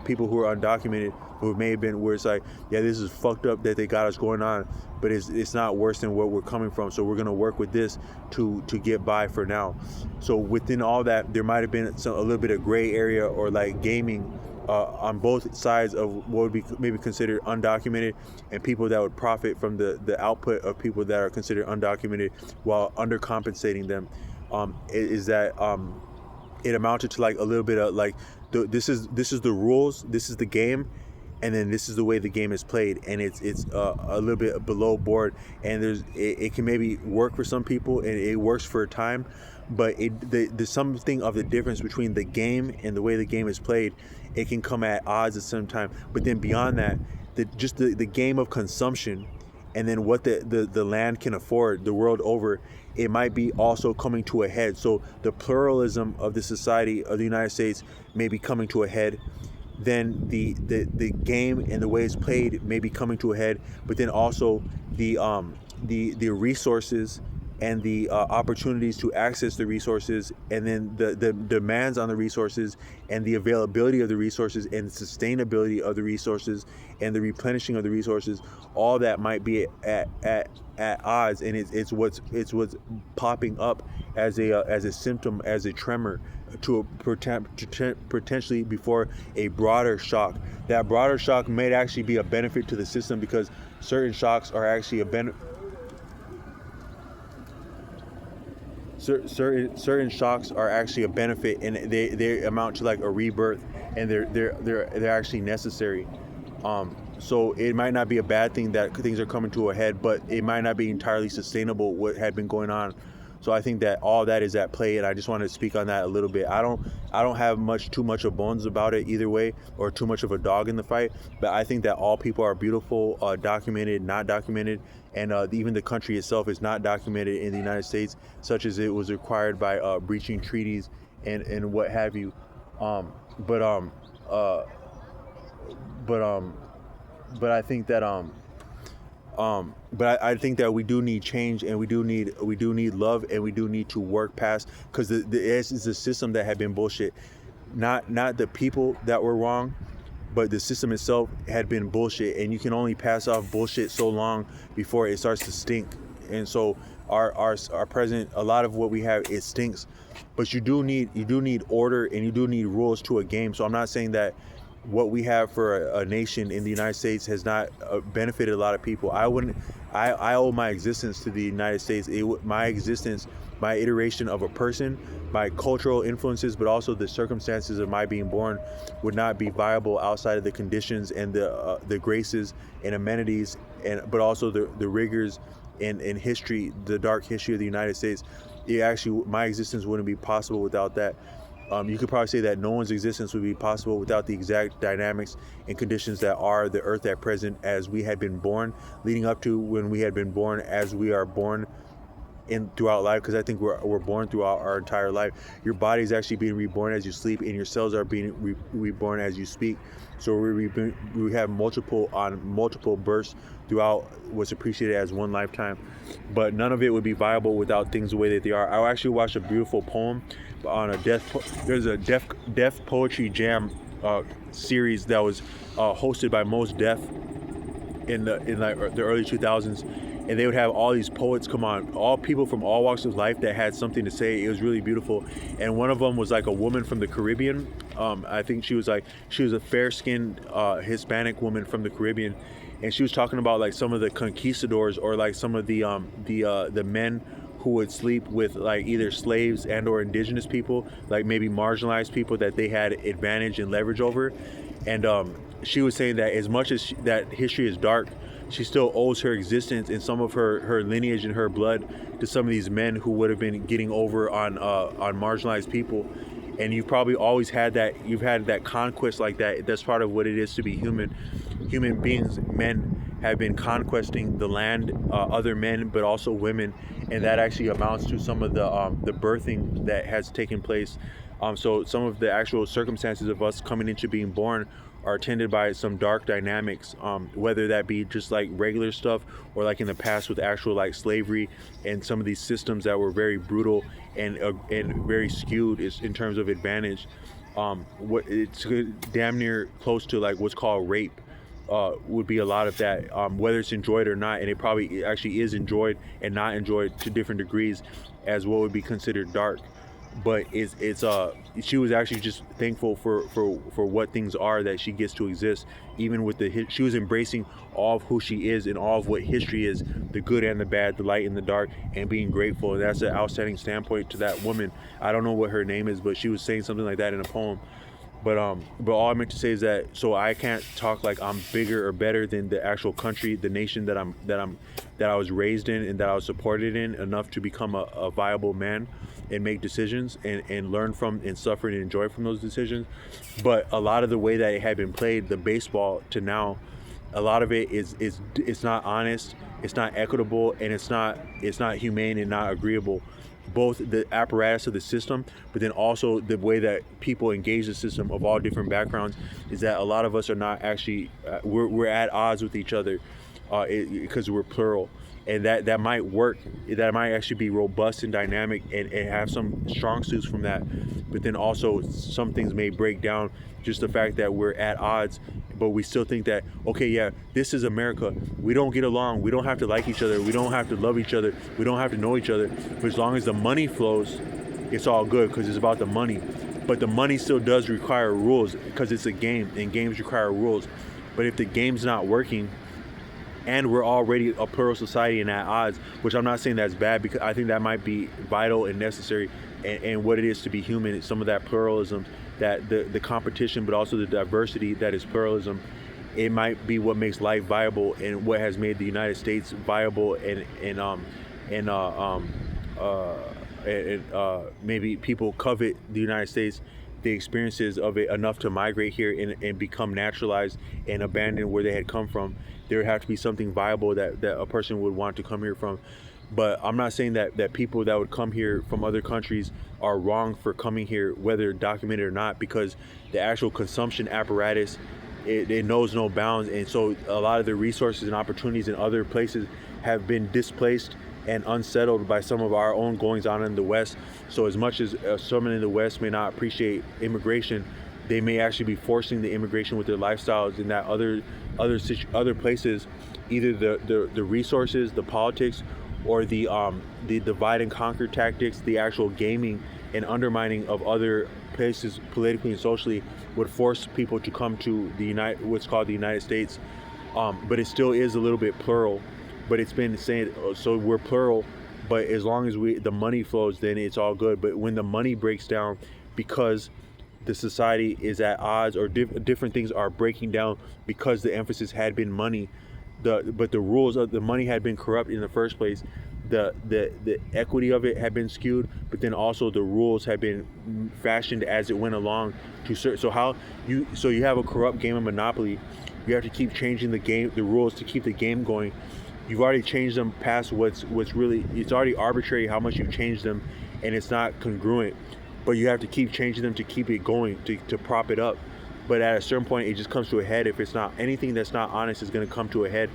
people who are undocumented, who may have been, where it's like, yeah, this is fucked up that they got us going on, but it's not worse than what we're coming from. So we're going to work with this to get by for now. So within all that, there might have been a little bit of gray area or like gaming on both sides of what would be maybe considered undocumented, and people that would profit from the output of people that are considered undocumented while undercompensating them. It amounted to like a little bit of like, this is the rules, this is the game, and then this is the way the game is played, and it's a little bit below board, and it can maybe work for some people and it works for a time, but there's something of the difference between the game and the way the game is played. It can come at odds at some time, but then beyond that, the game of consumption, and then what the land can afford the world over, it might be also coming to a head. So the pluralism of the society of the United States may be coming to a head. Then the game and the way it's played may be coming to a head, but then also the resources and the opportunities to access the resources, and then the demands on the resources, and the availability of the resources, and the sustainability of the resources, and the replenishing of the resources, all that might be at odds, and it's what's popping up as a symptom, as a tremor, to potentially before a broader shock. That broader shock may actually be a benefit to the system, because certain shocks are actually a benefit. Certain shocks are actually a benefit, and they amount to like a rebirth, and they're actually necessary. So it might not be a bad thing that things are coming to a head, but it might not be entirely sustainable what had been going on. So I think that all that is at play, and I just want to speak on that a little bit. I don't have too much of bones about it either way, or too much of a dog in the fight. But I think that all people are beautiful, documented, not documented, and even the country itself is not documented in the United States, such as it was required by breaching treaties and what have you. Um, but um, uh, but I think that I think that we do need change, and we do need love, and we do need to work past, because this is a system that had been bullshit. Not the people that were wrong, but the system itself had been bullshit, and you can only pass off bullshit so long before it starts to stink. And so our present, a lot of what we have, it stinks. But you do need order, and you do need rules to a game. So I'm not saying that what we have for a nation in the United States has not benefited a lot of people. I owe my existence to the United States. My existence, my iteration of a person, my cultural influences, but also the circumstances of my being born, would not be viable outside of the conditions and the graces and amenities, but also the rigors in history, the dark history of the United States. My existence wouldn't be possible without that. You could probably say that no one's existence would be possible without the exact dynamics and conditions that are the earth at present, as we had been born, leading up to when we had been born, as we are born in throughout life, because I think we're born throughout our entire life. Your body is actually being reborn as you sleep, and your cells are being reborn as you speak. So we have multiple births throughout what's appreciated as one lifetime, but none of it would be viable without things the way that they are. I actually watched a beautiful poem on there's a deaf poetry jam series that was hosted by Most Def in the early 2000s, and they would have all these poets come on, all people from all walks of life that had something to say. It was really beautiful. And one of them was like a woman from the Caribbean. I think she was a fair-skinned Hispanic woman from the Caribbean, and she was talking about like some of the conquistadors, or like some of the men who would sleep with like either slaves and or indigenous people, like maybe marginalized people that they had advantage and leverage over. And she was saying that as much as that history is dark, she still owes her existence and some of her lineage and her blood to some of these men who would have been getting over on marginalized people. And you've probably always had that. You've had that conquest like that. That's part of what it is to be human. Human beings, men, have been conquesting the land, other men, but also women, and that actually amounts to some of the birthing that has taken place. So some of the actual circumstances of us coming into being born are attended by some dark dynamics, whether that be just like regular stuff, or like in the past with actual like slavery and some of these systems that were very brutal and very skewed in terms of advantage. What it's damn near close to like what's called rape. Would be a lot of that, whether it's enjoyed or not, and it probably actually is enjoyed and not enjoyed to different degrees, as what would be considered dark. But she was actually just thankful for what things are, that she gets to exist, even with she was embracing all of who she is and all of what history is, the good and the bad, the light and the dark, and being grateful. And that's an outstanding standpoint to that woman. I don't know what her name is, but she was saying something like that in a poem. But all I meant to say is that, so I can't talk like I'm bigger or better than the actual country, the nation that I was raised in and that I was supported in enough to become a viable man and make decisions and learn from and suffer and enjoy from those decisions. But a lot of the way that it had been played, the baseball to now, a lot of it it's not honest, it's not equitable, and it's not humane and not agreeable. Both the apparatus of the system, but then also the way that people engage the system of all different backgrounds, is that a lot of us are not actually, we're at odds with each other because we're plural. And that might work, that might actually be robust and dynamic and have some strong suits from that. But then also some things may break down, just the fact that we're at odds, but we still think that, okay, yeah, this is America. We don't get along. We don't have to like each other. We don't have to love each other. We don't have to know each other. But as long as the money flows, it's all good, because it's about the money. But the money still does require rules, because it's a game, and games require rules. But if the game's not working, and we're already a plural society and at odds, which I'm not saying that's bad, because I think that might be vital and necessary, and what it is to be human, some of that pluralism, that the competition, but also the diversity that is pluralism, it might be what makes life viable, and what has made the United States viable and uh, maybe people covet the United States, the experiences of it enough to migrate here and become naturalized and abandon where they had come from. There would have to be something viable that a person would want to come here from. But I'm not saying that people that would come here from other countries are wrong for coming here, whether documented or not, because the actual consumption apparatus, it knows no bounds. And so a lot of the resources and opportunities in other places have been displaced and unsettled by some of our own goings on in the West. So as much as someone in the West may not appreciate immigration, they may actually be forcing the immigration with their lifestyles in that other places, either the resources, the politics, or the divide and conquer tactics, the actual gaming and undermining of other places politically and socially would force people to come to what's called the United States. But it still is a little bit plural. But it's been saying, so we're plural, but as long as the money flows, then it's all good. But when the money breaks down because the society is at odds, or different things are breaking down because the emphasis had been money, but the rules of the money had been corrupt in the first place, the equity of it had been skewed, but then also the rules had been fashioned as it went along so you have a corrupt game of Monopoly. You have to keep changing the rules to keep the game going. You've already changed them past what's really, it's already arbitrary how much you've changed them, and it's not congruent, but you have to keep changing them to keep it going, to prop it up. But at a certain point, it just comes to a head. If it's not, anything that's not honest is going to come to a head.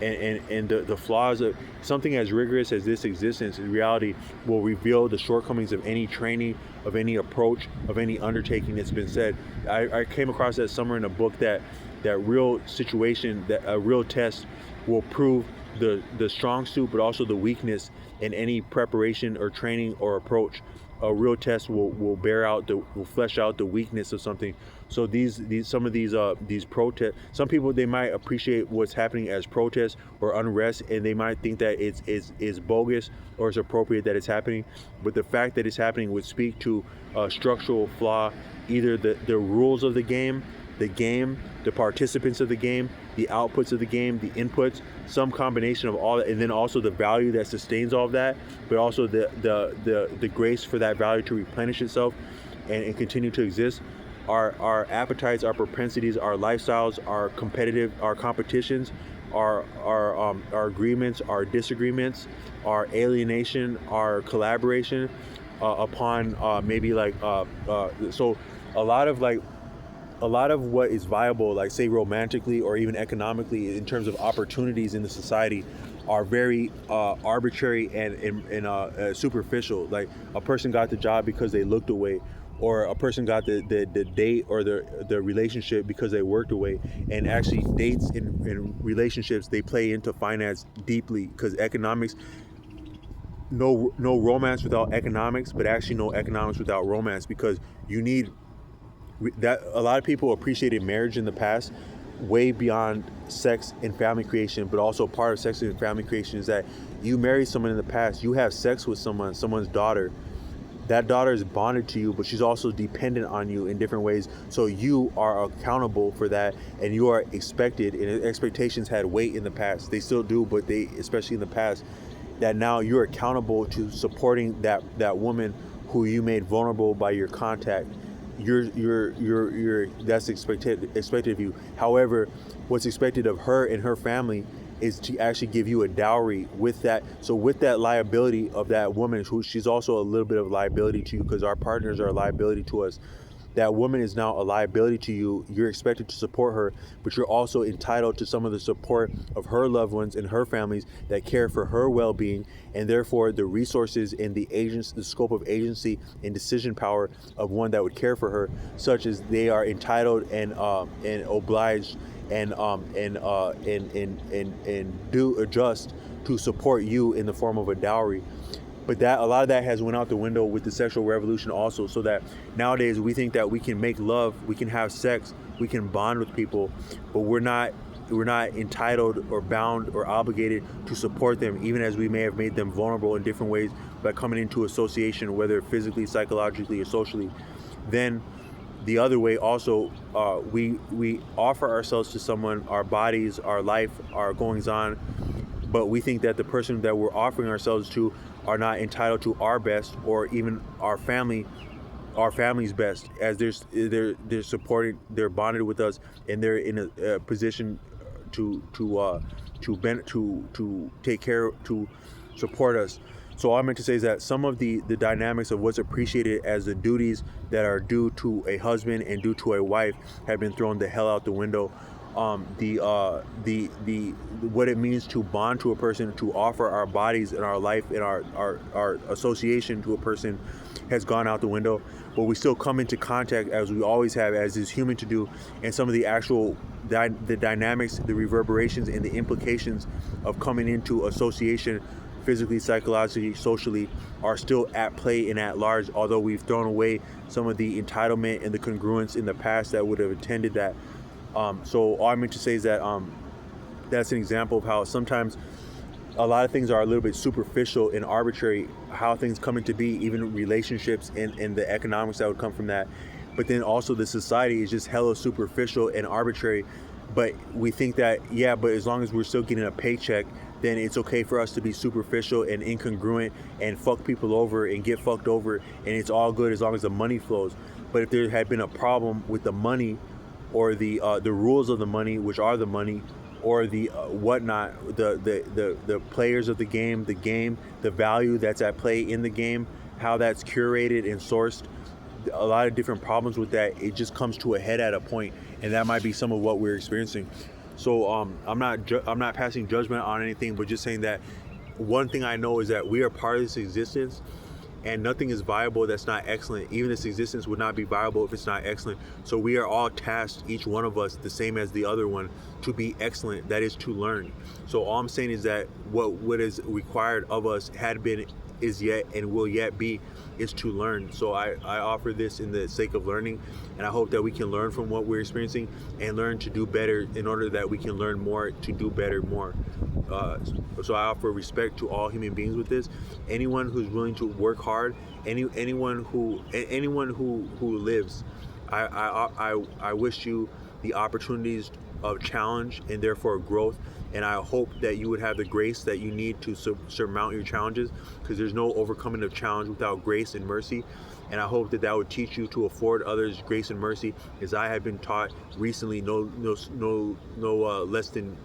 And the flaws of something as rigorous as this existence in reality will reveal the shortcomings of any training, of any approach, of any undertaking that's been said. I came across that somewhere in a book that real situation, that a real test will prove the strong suit, but also the weakness in any preparation or training or approach. A real test will flesh out the weakness of something. So some of these protests, some people, they might appreciate what's happening as protest or unrest, and they might think that it's bogus or it's appropriate that it's happening. But the fact that it's happening would speak to a structural flaw, either the rules of the game, the participants of the game, the outputs of the game, the inputs, some combination of all that, and then also the value that sustains all of that, but also the grace for that value to replenish itself and continue to exist. Our appetites, our propensities, our lifestyles, our competitions, our agreements, our disagreements, our alienation, our collaboration upon so a lot of what is viable, like say romantically or even economically, in terms of opportunities in the society, are very arbitrary and superficial. Like a person got the job because they looked away, or a person got the date or the relationship because they worked away. And actually dates and relationships, they play into finance deeply, because economics, no romance without economics, but actually no economics without romance, because you need that. A lot of people appreciated marriage in the past way beyond sex and family creation, but also part of sex and family creation is that you marry someone in the past, you have sex with someone's daughter. That daughter is bonded to you, but she's also dependent on you in different ways. So you are accountable for that, and you are expected, and expectations had weight in the past. They still do, but especially in the past, that now you're accountable to supporting that woman who you made vulnerable by your contact. That's expected of you. However, what's expected of her and her family is to actually give you a dowry with that. So with that liability of that woman, who she's also a little bit of liability to you, because our partners are a liability to us. That woman is now a liability to you. You're expected to support her, but you're also entitled to some of the support of her loved ones and her families that care for her well-being, and therefore the resources and the scope of agency and decision power of one that would care for her, such as they are entitled and obliged and do adjust to support you in the form of a dowry. But that a lot of that has went out the window with the sexual revolution also, so that nowadays we think that we can make love, we can have sex, we can bond with people, but we're not entitled or bound or obligated to support them, even as we may have made them vulnerable in different ways by coming into association, whether physically, psychologically, or socially. Then the other way also, we offer ourselves to someone, our bodies, our life, our goings on, but we think that the person that we're offering ourselves to are not entitled to our best, or even our family's best, as they're supported, they're bonded with us, and they're in a position to take care, to support us. So all I meant to say is that some of the dynamics of what's appreciated as the duties that are due to a husband and due to a wife have been thrown the hell out the window. The what it means to bond to a person, to offer our bodies and our life and our association to a person has gone out the window. But we still come into contact, as we always have, as is human to do, and some of the actual the dynamics, the reverberations, and the implications of coming into association physically, psychologically, socially, are still at play and at large, although we've thrown away some of the entitlement and the congruence in the past that would have attended that. So all I meant to say is that that's an example of how sometimes a lot of things are a little bit superficial and arbitrary, how things come into be, even relationships and the economics that would come from that. But then also the society is just hella superficial and arbitrary. But we think that, yeah, but as long as we're still getting a paycheck, then it's okay for us to be superficial and incongruent and fuck people over and get fucked over, and it's all good as long as the money flows. But if there had been a problem with the money, or the rules of the money, which are the money, or the whatnot, the players of the game, the value that's at play in the game, how that's curated and sourced, a lot of different problems with that, it just comes to a head at a point, and that might be some of what we're experiencing. So I'm not passing judgment on anything, but just saying that one thing I know is that we are part of this existence, and nothing is viable that's not excellent. Even this existence would not be viable if it's not excellent. So we are all tasked, each one of us, the same as the other one, to be excellent. That is to learn. So all I'm saying is that what is required of us had been, is yet, and will yet be, is to learn. So I offer this in the sake of learning, and I hope that we can learn from what we're experiencing and learn to do better, in order that we can learn more to do better more. So I offer respect to all human beings with this. Anyone who's willing to work hard, anyone who lives, I wish you the opportunities of challenge and therefore growth. And I hope that you would have the grace that you need to surmount your challenges, because there's no overcoming of challenge without grace and mercy. And I hope that would teach you to afford others grace and mercy, as I have been taught recently, no less than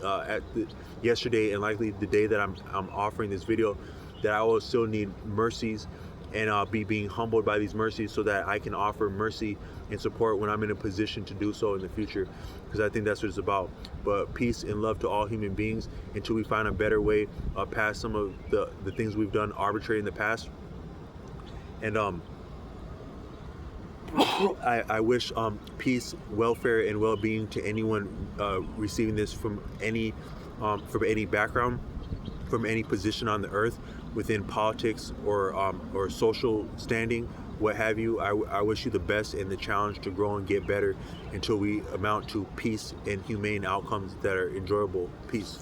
yesterday, and likely the day that I'm offering this video, that I will still need mercies, and be being humbled by these mercies, so that I can offer mercy and support when I'm in a position to do so in the future, because I think that's what it's about. But peace and love to all human beings until we find a better way past some of the things we've done arbitrary in the past. And I wish peace, welfare, and well-being to anyone receiving this from any background, from any position on the earth, within politics or social standing, what have you. I wish you the best and the challenge to grow and get better until we amount to peace and humane outcomes that are enjoyable. Peace.